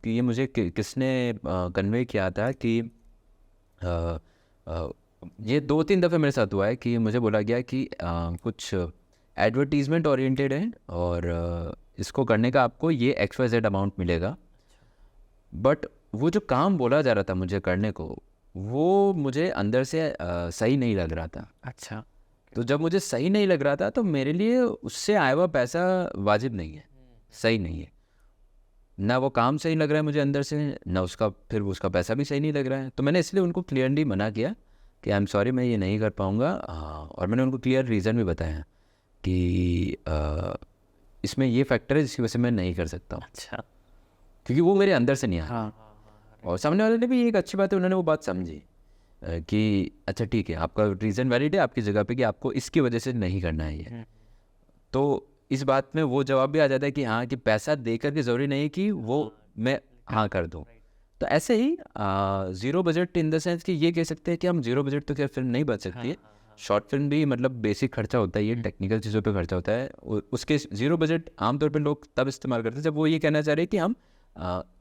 कि ये मुझे किसने कन्वे किया था कि ये 2-3 दफ़े मेरे साथ हुआ है कि मुझे बोला गया कि कुछ एडवर्टीज़मेंट ओरिएंटेड है और इसको करने का आपको ये XYZ अमाउंट मिलेगा। बट वो जो काम बोला जा रहा था मुझे करने को, वो मुझे अंदर से सही नहीं लग रहा था। अच्छा। तो जब मुझे सही नहीं लग रहा था तो मेरे लिए उससे आया हुआ पैसा वाजिब नहीं है, सही नहीं है। ना वो काम सही लग रहा है मुझे अंदर से, ना फिर उसका पैसा भी सही नहीं लग रहा है। तो मैंने इसलिए उनको क्लियरली मना किया कि आई एम सॉरी, मैं ये नहीं कर पाऊँगा। और मैंने उनको क्लियर रीज़न भी बताया कि इसमें ये फैक्टर है जिसकी वजह से मैं नहीं कर सकता हूँ। अच्छा। क्योंकि वो मेरे अंदर से नहीं आया। और सामने वाले ने भी एक अच्छी बात है, उन्होंने वो बात समझी कि अच्छा ठीक है, आपका रीज़न वैलिड है आपकी जगह पे कि आपको इसकी वजह से नहीं करना है ये। तो इस बात में वो जवाब भी आ जाता है कि हाँ, कि पैसा देकर के ज़रूरी नहीं कि वो मैं हाँ कर दूँ। तो ऐसे ही zero budget in the sense कि ये कह सकते हैं कि हम ज़ीरो बजट तो क्या फिल्म नहीं बन सकती है। शॉर्ट फिल्म भी मतलब बेसिक खर्चा होता है, ये टेक्निकल चीज़ों पे खर्चा होता है। उसके ज़ीरो बजट आमतौर पे लोग तब इस्तेमाल करते हैं जब वो ये कहना चाह रहे हैं कि हम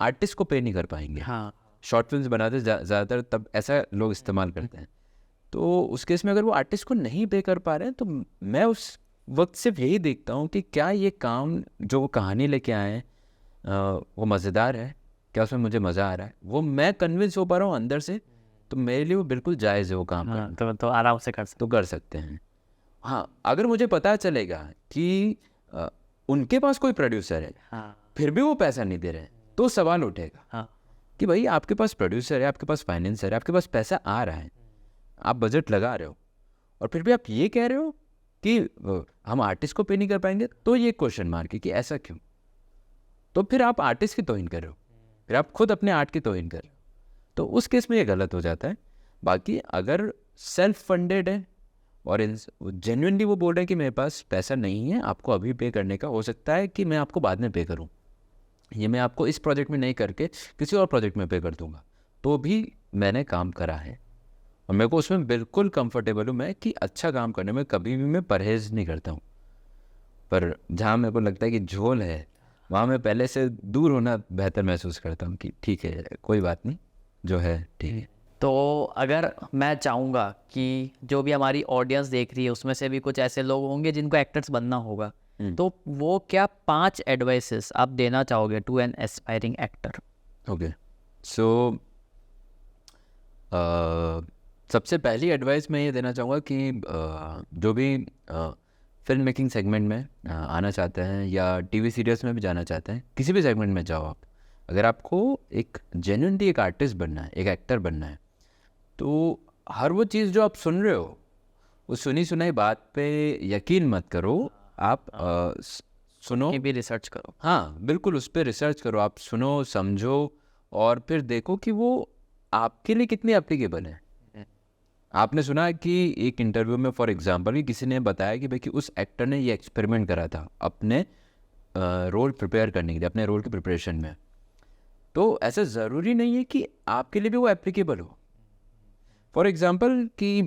आर्टिस्ट को पे नहीं कर पाएंगे। हाँ शॉर्ट फिल्म्स बनाते ज़्यादातर तब ऐसा लोग इस्तेमाल करते हैं। तो उस केस में अगर वो आर्टिस्ट को नहीं पे कर पा रहे हैं तो मैं उस वक्त सिर्फ यही देखता हूँ कि क्या ये काम जो वो कहानी लेके आए हैं वो मज़ेदार है, क्या उसमें मुझे मज़ा आ रहा है, वो मैं कन्विंस हो पा रहा हूँ अंदर से, तो मेरे लिए वो बिल्कुल जायज़ है वो काम करना। तो आराम से कर सकते। तो कर सकते हैं। हाँ, अगर मुझे पता चलेगा कि उनके पास कोई प्रोड्यूसर है हाँ फिर भी वो पैसा नहीं दे रहे हैं, तो सवाल उठेगा हाँ कि भाई आपके पास प्रोड्यूसर है, आपके पास फाइनेंसर है, आपके पास पैसा आ रहा है, आप बजट लगा रहे हो और फिर भी आप ये कह रहे हो कि हम आर्टिस्ट को पे नहीं कर पाएंगे, तो ये क्वेश्चन मार्क है कि ऐसा क्यों। तो फिर आप आर्टिस्ट की तौहीन कर रहे हो, फिर आप खुद अपने आर्ट की तौहीन कर रहे हो, तो उस केस में ये गलत हो जाता है। बाकी अगर सेल्फ फंडेड है और जेन्युइनली वो बोल रहे हैं कि मेरे पास पैसा नहीं है आपको अभी पे करने का, हो सकता है कि मैं आपको बाद में पे करूं, ये मैं आपको इस प्रोजेक्ट में नहीं करके किसी और प्रोजेक्ट में पे कर दूंगा, तो भी मैंने काम करा है और मेरे को उसमें बिल्कुल कंफर्टेबल हूँ मैं कि अच्छा काम करने में कभी भी मैं परहेज़ नहीं करता हूँ। पर जहाँ मेरे को लगता है कि झोल है वहाँ मैं पहले से दूर होना बेहतर महसूस करता हूँ कि ठीक है कोई बात नहीं, जो है ठीक है। तो अगर मैं चाहूँगा कि जो भी हमारी ऑडियंस देख रही है उसमें से भी कुछ ऐसे लोग होंगे जिनको एक्टर्स बनना होगा, तो वो क्या 5 एडवाइसेस आप देना चाहोगे to an aspiring actor? Okay, so सबसे पहली एडवाइस मैं ये देना चाहूँगा कि जो भी फिल्म मेकिंग सेगमेंट में आना चाहते हैं या टीवी सीरियल्स में भी जाना चाहते हैं, किसी भी सेगमेंट में जाओ आप, अगर आपको एक जेन्युइनली एक आर्टिस्ट बनना है, एक एक्टर बनना है, तो हर वो चीज़ जो आप सुन रहे हो उस सुनी सुनाई बात पे यकीन मत करो। आप सुनो, ये भी रिसर्च करो। हाँ बिल्कुल, उस पर रिसर्च करो, आप सुनो समझो और फिर देखो कि वो आपके लिए कितनी एप्लीकेबल है। आपने सुना है कि एक इंटरव्यू में फॉर एग्जांपल कि किसी ने बताया कि भाई कि उस एक्टर ने ये एक्सपेरिमेंट करा था अपने रोल प्रिपेयर करने के लिए, अपने रोल की प्रिपरेशन में, तो ऐसा ज़रूरी नहीं है कि आपके लिए भी वो एप्लीकेबल हो। फॉर एग्जांपल कि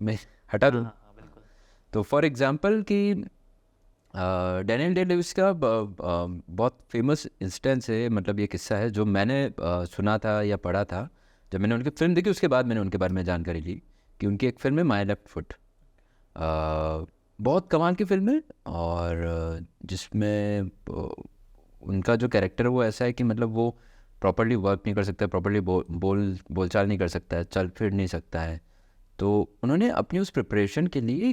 मैं हटा दूँ, तो फॉर एग्जांपल कि डैनियल डे लुइस का बहुत फेमस इंस्टेंस है, मतलब ये किस्सा है जो मैंने सुना था या पढ़ा था जब मैंने उनकी फिल्म देखी, उसके बाद मैंने उनके बारे में जानकारी ली कि उनकी एक फिल्म है माय लेफ्ट फुट, बहुत कमाल की फिल्म है और जिसमें उनका जो कैरेक्टर है वो ऐसा है कि मतलब वो प्रॉपर्ली वर्क नहीं कर सकता, प्रॉपर्ली बोलचाल नहीं कर सकता है, चल फिर नहीं सकता है। तो उन्होंने अपनी उस प्रिपरेशन के लिए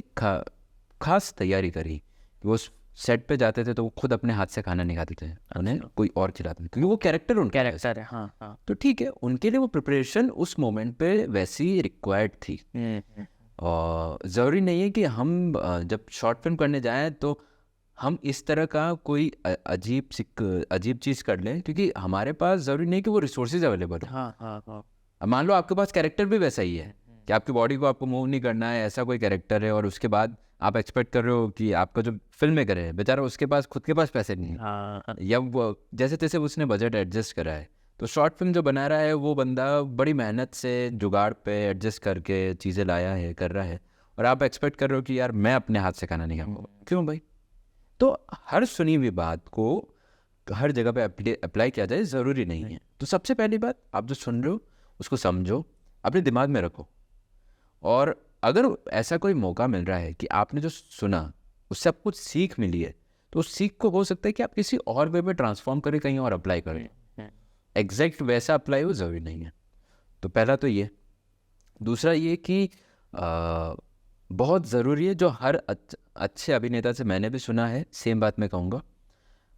खास तैयारी करी कि वो सेट पे जाते थे तो वो खुद अपने हाथ से खाना नहीं खाते थे, उन्हें कोई और खिलाते थे क्योंकि वो कैरेक्टर उनका कैरेक्टर है। हाँ हाँ। तो ठीक है, उनके लिए वो प्रिपरेशन उस मोमेंट पे वैसी रिक्वायर्ड थी। और ज़रूरी नहीं है कि हम जब शॉर्ट फिल्म करने जाएं तो हम इस तरह का कोई अजीब चीज़ कर लें, क्योंकि हमारे पास ज़रूरी नहीं कि वो रिसोर्सेज अवेलेबल हो। हाँ हाँ हाँ। अब मान लो आपके पास कैरेक्टर भी वैसा ही है कि आपकी बॉडी को आपको मूव नहीं करना है, ऐसा कोई कैरेक्टर है, और उसके बाद आप एक्सपेक्ट कर रहे हो कि आपका जो फिल्म मेकर है बेचारा उसके पास खुद के पास पैसे नहीं है, हाँ या वो जैसे तैसे उसने बजट एडजस्ट करा है, तो शॉर्ट फिल्म जो बना रहा है वो बंदा बड़ी मेहनत से जुगाड़ पे एडजस्ट करके चीज़ें लाया है, कर रहा है, और आप एक्सपेक्ट कर रहे हो कि यार मैं अपने हाथ से खाना नहीं खाऊंगा। क्यों भाई? तो हर सुनी हुई बात को हर जगह पे अप्लाई किया जाए ज़रूरी नहीं है। तो सबसे पहली बात, आप जो सुन रहे हो उसको समझो, अपने दिमाग में रखो, और अगर ऐसा कोई मौका मिल रहा है कि आपने जो सुना उससे आपको कुछ सीख मिली है, तो उस सीख को हो सकता है कि आप किसी और वे में ट्रांसफॉर्म करें, कहीं और अप्लाई करें। एग्जैक्ट वैसा अप्लाई हो ज़रूरी नहीं है। तो पहला तो ये। दूसरा ये कि बहुत ज़रूरी है, जो हर अच्छे अभिनेता से मैंने भी सुना है, सेम बात मैं कहूँगा,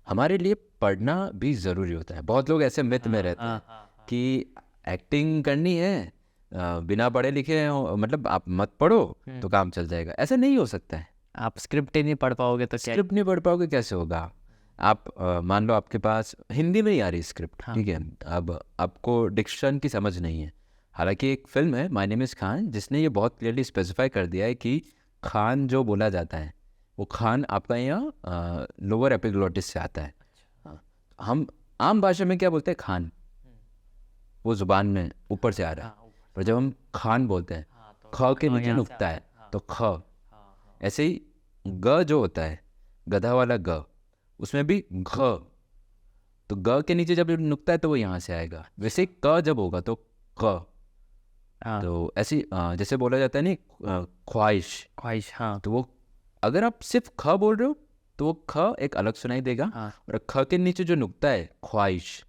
हमारे लिए पढ़ना भी ज़रूरी होता है। बहुत लोग ऐसे मिथ में रहते हैं कि एक्टिंग करनी है बिना पढ़े लिखे मतलब आप मत पढ़ो तो काम चल जाएगा। ऐसा नहीं हो सकता है। आप स्क्रिप्ट ही नहीं पढ़ पाओगे तो क्या? स्क्रिप्ट नहीं पढ़ पाओगे कैसे होगा? आप मान लो आपके पास हिंदी में ही आ रही स्क्रिप्ट, ठीक है, अब आपको डिक्शन की समझ नहीं है। हालांकि एक फिल्म है माय नेम इज़ खान जिसने ये बहुत क्लियरली स्पेसिफाई कर दिया है कि खान जो बोला जाता है वो खान आपका यहाँ लोअर एपिग्लोटिस से आता है। हम आम भाषा में क्या बोलते हैं? खान। वो ज़ुबान में ऊपर से आ रहा है, पर जब हम खान बोलते हैं ख के नीचे नुकता है तो ख। ऐसे ही ग जो होता है गधा वाला ग, उसमें भी घ, तो ग के नीचे जब नुकता है तो वो यहाँ से आएगा। वैसे ही क जब होगा तो क। तो ऐसी जैसे बोला जाता है नहीं ख्वाहिश, ख्वाहिश, हाँ। तो वो अगर आप सिर्फ ख बोल रहे हो तो वो ख एक अलग सुनाई देगा, और ख के नीचे जो नुकता है ख्वाहिश,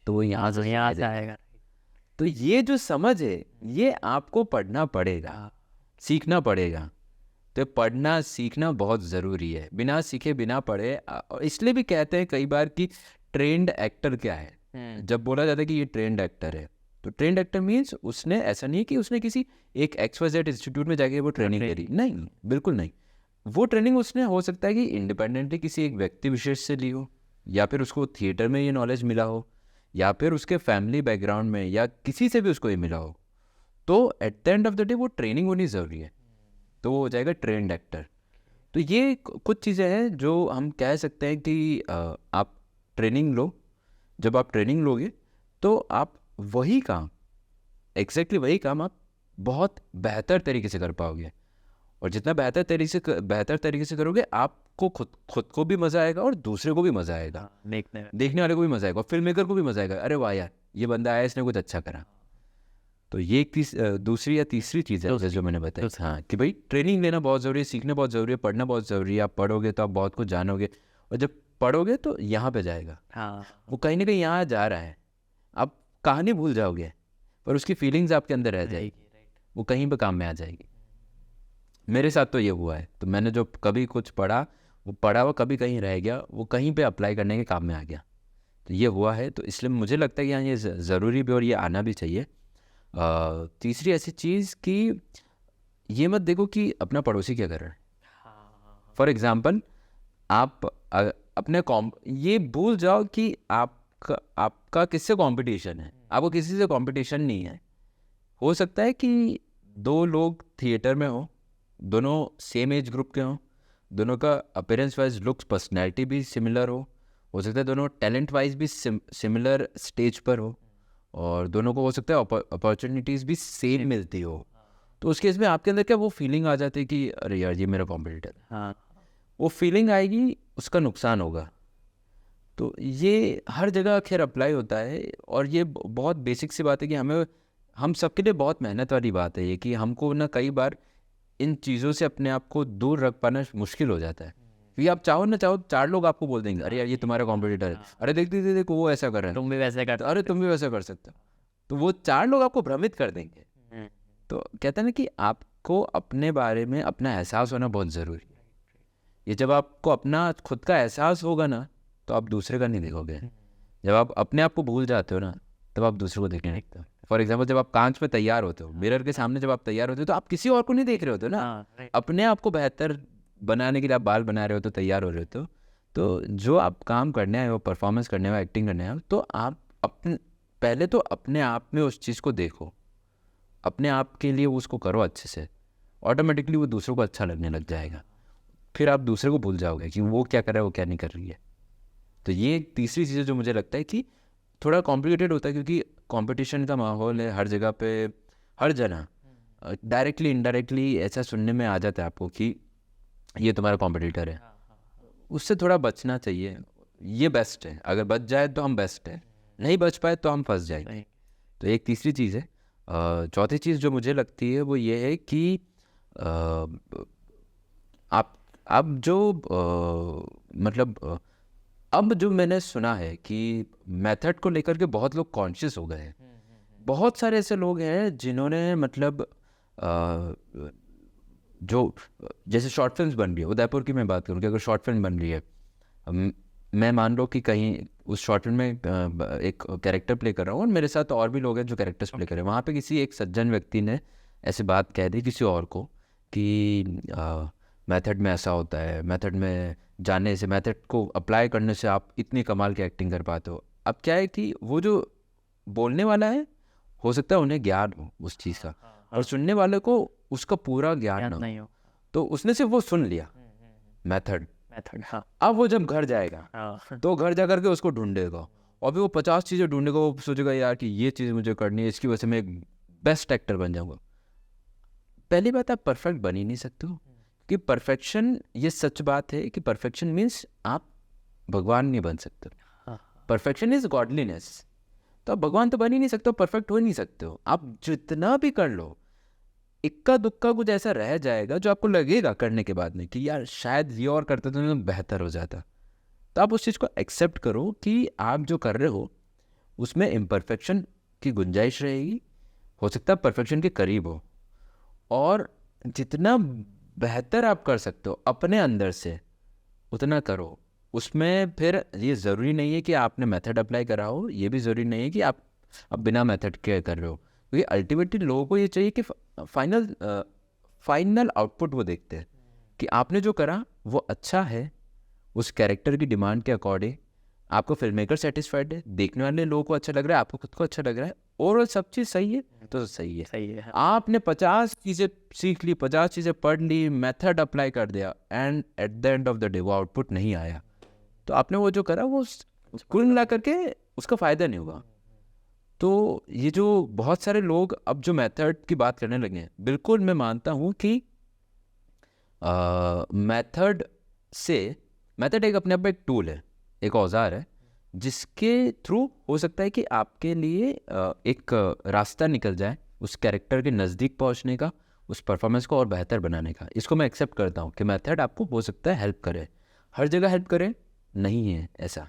तो वो यहाँ से आएगा। तो ये जो समझ है ये आपको पढ़ना पड़ेगा, सीखना पड़ेगा। तो पढ़ना सीखना बहुत ज़रूरी है, बिना सीखे बिना पढ़े। और इसलिए भी कहते हैं कई बार कि ट्रेंड एक्टर क्या है। जब बोला जाता है कि ये ट्रेंड एक्टर है, तो ट्रेंड एक्टर मीन्स उसने ऐसा नहीं है कि उसने किसी एक XYZ इंस्टीट्यूट में जाके वो ट्रेनिंग करी, नहीं, बिल्कुल नहीं। वो ट्रेनिंग उसने हो सकता है कि इंडिपेंडेंटली किसी एक व्यक्ति विशेष से ली हो, या फिर उसको थिएटर में ये नॉलेज मिला हो, या फिर उसके फैमिली बैकग्राउंड में या किसी से भी उसको ये मिला हो। तो at the end of the day वो ट्रेनिंग होनी ज़रूरी है, तो वो हो जाएगा ट्रेंड एक्टर। तो ये कुछ चीज़ें हैं जो हम कह सकते हैं कि आप ट्रेनिंग लो। जब आप ट्रेनिंग लोगे तो आप वही काम, एग्जैक्टली वही काम आप बहुत बेहतर तरीके से कर पाओगे। और जितना बेहतर तरीके से करोगे, आपको खुद को भी मज़ा आएगा और दूसरे को भी मज़ा आएगा, देखने वाले को भी मज़ा आएगा, और फिल्म मेकर को भी मज़ा आएगा। अरे वाह यार, ये बंदा आया, इसने कुछ अच्छा करा। तो ये एक दूसरी या तीसरी चीज़ है जैसे जो मैंने बताया, हाँ, कि भाई ट्रेनिंग लेना बहुत ज़रूरी है, सीखना बहुत ज़रूरी है, पढ़ना बहुत ज़रूरी है। आप पढ़ोगे तो आप बहुत कुछ जानोगे, और जब पढ़ोगे तो यहाँ पे जाएगा, वो कहीं ना कहीं यहाँ जा रहा है। आप कहानी भूल जाओगे पर उसकी फीलिंग्स आपके अंदर रह जाएगी, वो कहीं पे काम में आ जाएगी। मेरे साथ तो ये हुआ है। तो मैंने जो कभी कुछ पढ़ा वो कभी कहीं रह गया, वो कहीं पे अप्लाई करने के काम में आ गया। तो ये हुआ है, तो इसलिए मुझे लगता है कि हाँ, ये ज़रूरी भी और ये आना भी चाहिए। तीसरी ऐसी चीज़ कि ये मत देखो कि अपना पड़ोसी क्या कर रहा है। फॉर एग्ज़ाम्पल, आप अपने ये भूल जाओ कि आपका किससे कंपटीशन है। आपको किसी से कंपटीशन नहीं है। हो सकता है कि दो लोग थिएटर में हो, दोनों सेम एज ग्रुप के हों, दोनों का अपीयरेंस वाइज, लुक्स, पर्सनैलिटी भी सिमिलर हो सकता है दोनों टैलेंट वाइज भी सिमिलर स्टेज पर हो, और दोनों को हो सकता है अपॉर्चुनिटीज़ भी सेम मिलती हो। तो उस केस में आपके अंदर क्या वो फीलिंग आ जाती है कि अरे यार ये मेरा कॉम्पिटिटर है। हाँ, वो फीलिंग आएगी, उसका नुकसान होगा। तो ये हर जगह खैर अप्लाई होता है, और ये बहुत बेसिक सी बात है कि हम सबके लिए बहुत मेहनत वाली बात है ये, कि हमको ना कई बार इन चीज़ों से अपने आप को दूर रख पाना मुश्किल हो जाता है। क्योंकि आप चाहो ना चाहो, चार लोग आपको बोल देंगे अरे यार ये तुम्हारा कॉम्पिटिटर है, अरे देखो वो ऐसा कर रहा है, तुम भी वैसे कर, अरे तुम भी वैसा कर सकते हो। तो वो चार लोग आपको भ्रमित कर देंगे। तो कहते हैं ना कि आपको अपने बारे में अपना एहसास होना बहुत ज़रूरी है। ये जब आपको अपना खुद का एहसास होगा ना, तो आप दूसरे का नहीं देखोगे। जब आप अपने आप को भूल जाते हो ना, तब आप दूसरे को देखने लगते हो। फॉर एग्जाम्पल, जब आप कांच में तैयार होते हो, मिरर के सामने जब आप तैयार होते हो, तो आप किसी और को नहीं देख रहे होते ना, अपने आप को बेहतर बनाने के लिए आप बाल बना रहे हो, तो तैयार हो रहे हो। तो जो आप काम करने आए हो, परफॉर्मेंस करने आए हो, एक्टिंग करने आए हो, तो आप पहले तो अपने आप में उस चीज़ को देखो, अपने आप के लिए उसको करो अच्छे से, ऑटोमेटिकली वो दूसरों को अच्छा लगने लग जाएगा। फिर आप दूसरे को भूल जाओगे कि वो क्या कर रहा है, वो क्या नहीं कर रही है। तो ये एक तीसरी चीज़ जो मुझे लगता है कि थोड़ा कॉम्प्लिकेटेड होता है, क्योंकि कंपटीशन का माहौल है हर जगह पे, हर जगह डायरेक्टली इनडायरेक्टली ऐसा सुनने में आ जाता है आपको कि ये तुम्हारा कॉम्पिटिटर है। उससे थोड़ा बचना चाहिए, ये बेस्ट है। अगर बच जाए तो हम बेस्ट है, नहीं बच पाए तो हम फंस जाएंगे। तो एक तीसरी चीज़ है। चौथी चीज़ जो मुझे लगती है वो ये है कि आप जो मतलब अब जो मैंने सुना है कि मेथड को लेकर के बहुत लोग कॉन्शियस हो गए हैं। बहुत सारे ऐसे लोग हैं जिन्होंने मतलब जो जैसे शॉर्ट फिल्म्स बन रही है, उदयपुर की मैं बात करूँ कि अगर शॉर्ट फिल्म बन रही है, मैं मान लो कि कहीं उस शॉर्ट फिल्म में एक कैरेक्टर प्ले कर रहा हूँ और मेरे साथ और भी लोग हैं जो कैरेक्टर्स प्ले कर रहे हैं। वहाँ पे किसी एक सज्जन व्यक्ति ने ऐसी बात कह दी किसी और को कि मेथड में ऐसा होता है, मेथड में जाने से, मेथड को अप्लाई करने से आप इतनी कमाल की एक्टिंग कर पाते हो। अब क्या है कि वो जो बोलने वाला है हो सकता है उन्हें ज्ञान हो उस चीज़ का, और सुनने वाले को उसका पूरा ज्ञान नहीं हो, तो उसने सिर्फ वो सुन लिया मेथड। हाँ। अब वो जब घर जाएगा तो घर जा करके उसको ढूंढेगा, और भी वो 50 चीज़ें ढूंढेगा, वो सोचेगा यार कि ये चीज़ मुझे करनी है, इसकी वजह से मैं एक बेस्ट एक्टर बन जाऊँगा। पहली बात, आप परफेक्ट बन ही नहीं सकते हो, कि परफेक्शन, ये सच बात है कि परफेक्शन मीन्स आप भगवान नहीं बन सकते। परफेक्शन इज गॉडलीनेस, तो आप भगवान तो बन ही नहीं सकते हो, परफेक्ट हो ही नहीं सकते हो। आप जितना भी कर लो, इक्का दुक्का कुछ ऐसा रह जाएगा जो आपको लगेगा करने के बाद में कि यार शायद ये और करते तो बेहतर हो जाता। तो आप उस चीज़ को एक्सेप्ट करो कि आप जो कर रहे हो उसमें इम्परफेक्शन की गुंजाइश रहेगी, हो सकता है परफेक्शन के करीब हो, और जितना बेहतर आप कर सकते हो अपने अंदर से उतना करो। उसमें फिर ये ज़रूरी नहीं है कि आपने मेथड अप्लाई करा हो, ये भी ज़रूरी नहीं है कि आप अब बिना मेथड के कर रहे हो, क्योंकि अल्टीमेटली लोगों को ये चाहिए कि फाइनल आउटपुट वो देखते हैं कि आपने जो करा वो अच्छा है, उस कैरेक्टर की डिमांड के अकॉर्डिंग, आपको फिल्म मेकर सेटिस्फाइड है, देखने वाले लोगों को अच्छा लग रहा है, आपको खुद को अच्छा लग रहा है, और सब चीज़ सही है तो सही है। सही है। आपने 50 चीज़ें सीख ली, 50 चीज़ें पढ़ ली, मेथड अप्लाई कर दिया, and at the end of the day वो आउटपुट नहीं आया, तो आपने वो जो करा वो कुल मिला करके उसका फ़ायदा नहीं होगा। तो ये जो बहुत सारे लोग अब जो मेथड की बात करने लगे हैं, बिल्कुल मैं मानता हूँ कि मेथड एक अपने आप में एक टूल है, एक औजार है, जिसके थ्रू हो सकता है कि आपके लिए एक रास्ता निकल जाए उस कैरेक्टर के नज़दीक पहुंचने का, उस परफॉर्मेंस को और बेहतर बनाने का। इसको मैं एक्सेप्ट करता हूँ कि मेथड आपको हो सकता है हेल्प करे, हर जगह हेल्प करे नहीं है ऐसा।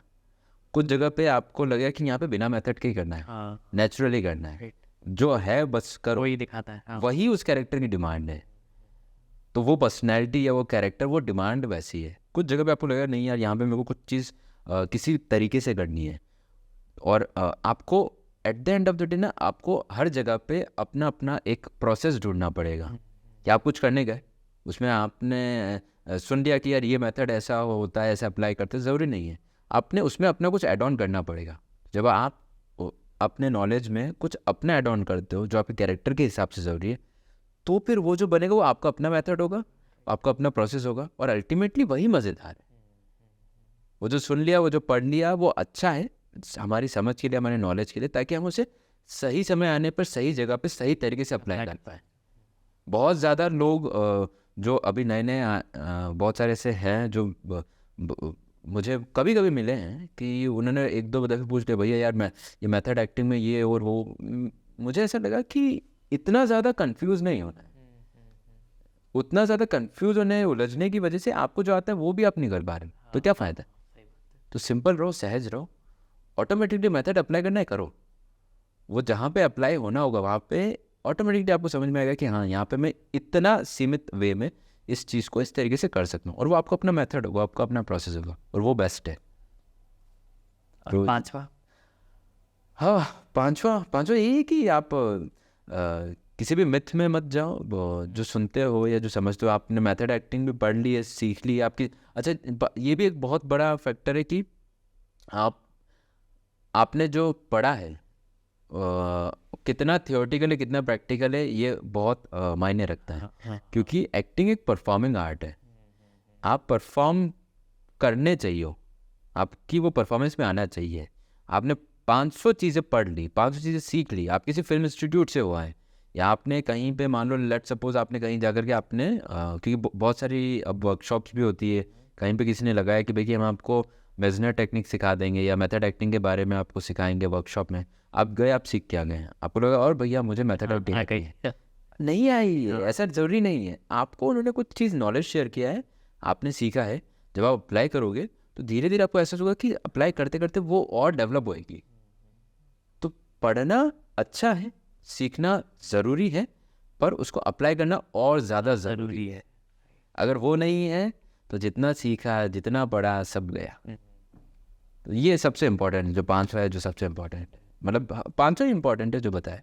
कुछ जगह पे आपको लगेगा कि यहाँ पे बिना मेथड के ही करना है, नेचुरली करना है, जो है बस करो, वही दिखाता है। वही उस कैरेक्टर की डिमांड है, तो वो पर्सनैलिटी या वो कैरेक्टर, वो डिमांड वैसी है। कुछ जगह पे आपको लगेगा नहीं यार यहाँ पे मेरे को कुछ चीज़ किसी तरीके से करनी है, और आपको at the end of the day ना आपको हर जगह पे अपना अपना एक प्रोसेस ढूंढना पड़ेगा। कि आप कुछ करने गए, उसमें आपने सुन लिया कि यार ये मेथड ऐसा होता है, ऐसे अप्लाई करते हैं, ज़रूरी नहीं है, आपने उसमें अपना कुछ ऐड ऑन करना पड़ेगा। जब आप अपने नॉलेज में कुछ अपना ऐड ऑन करते हो जो आपके कैरेक्टर के हिसाब से ज़रूरी है, तो फिर वो जो बनेगा वो आपका अपना मेथड होगा, आपका अपना प्रोसेस होगा, और अल्टीमेटली वही मज़ेदार है। वो जो सुन लिया, वो जो पढ़ लिया, वो अच्छा है हमारी समझ के लिए, हमारे नॉलेज के लिए, ताकि हम उसे सही समय आने पर सही जगह पे सही तरीके से अप्लाई कर पाए। बहुत ज़्यादा लोग जो अभी नए नए बहुत सारे ऐसे हैं जो मुझे कभी कभी मिले हैं कि उन्होंने एक दो दफ़े पूछ लिया भैया यार मैं ये मेथड एक्टिंग में ये और वो, मुझे ऐसा लगा कि इतना ज़्यादा कंफ्यूज नहीं होना है। उतना ज़्यादा कंफ्यूज होने उलझने की वजह से आपको जो आता है वो भी आप नहीं कर पा रहे, तो क्या फ़ायदा। तो सिंपल रहो, सहज रहो, ऑटोमेटिकली मेथड अप्लाई करना है करो, वो जहाँ पे अप्लाई होना होगा वहाँ पे ऑटोमेटिकली आपको समझ में आएगा कि हाँ यहाँ पे मैं इतना सीमित वे में इस चीज़ को इस तरीके से कर सकता हूँ, और वो आपको अपना मेथड होगा, आपका अपना प्रोसेस होगा, और वो बेस्ट है। और पांचवा, हाँ पांचवा यही कि आप किसी भी मिथ में मत जाओ। जो सुनते हो या जो समझते हो, आपने मेथड एक्टिंग भी पढ़ ली है, सीख ली आपकी, अच्छा ये भी एक बहुत बड़ा फैक्टर है कि आपने जो पढ़ा है कितना थियोरेटिकल है कितना प्रैक्टिकल है, ये बहुत मायने रखता है। क्योंकि एक्टिंग एक परफॉर्मिंग आर्ट है, आप परफॉर्म करने चाहिए, आपकी वो परफॉर्मेंस में आना चाहिए। आपने 500 चीज़ें पढ़ ली, 500 चीज़ें सीख ली, आप किसी फिल्म इंस्टीट्यूट से हुआ है, या आपने कहीं पे मान लो लेट सपोज आपने कहीं जाकर के आपने क्योंकि बहुत सारी अब वर्कशॉप्स भी होती है, कहीं पे किसी ने लगाया कि भाई हम आपको मेजनर टेक्निक सिखा देंगे या मेथड एक्टिंग के बारे में आपको सिखाएंगे वर्कशॉप में, आप गए, आप सीख के आ गए, आपको लगा और भैया मुझे मेथड एक्टिंग नहीं आई, ऐसा ज़रूरी नहीं है। आपको उन्होंने कुछ चीज़ नॉलेज शेयर किया है, आपने सीखा है, जब आप अप्लाई करोगे तो धीरे धीरे आपको एहसास होगा कि अप्लाई करते करते वो और डेवलप होएगी। तो पढ़ना अच्छा है, सीखना ज़रूरी है, पर उसको अप्लाई करना और ज़्यादा ज़रूरी है। अगर वो नहीं है तो जितना सीखा, जितना पढ़ा, सब गया। तो ये सबसे इम्पोर्टेंट है, जो 5वां है जो सबसे इम्पोर्टेंट है, मतलब 5वां ही इम्पोर्टेंट है जो बताए।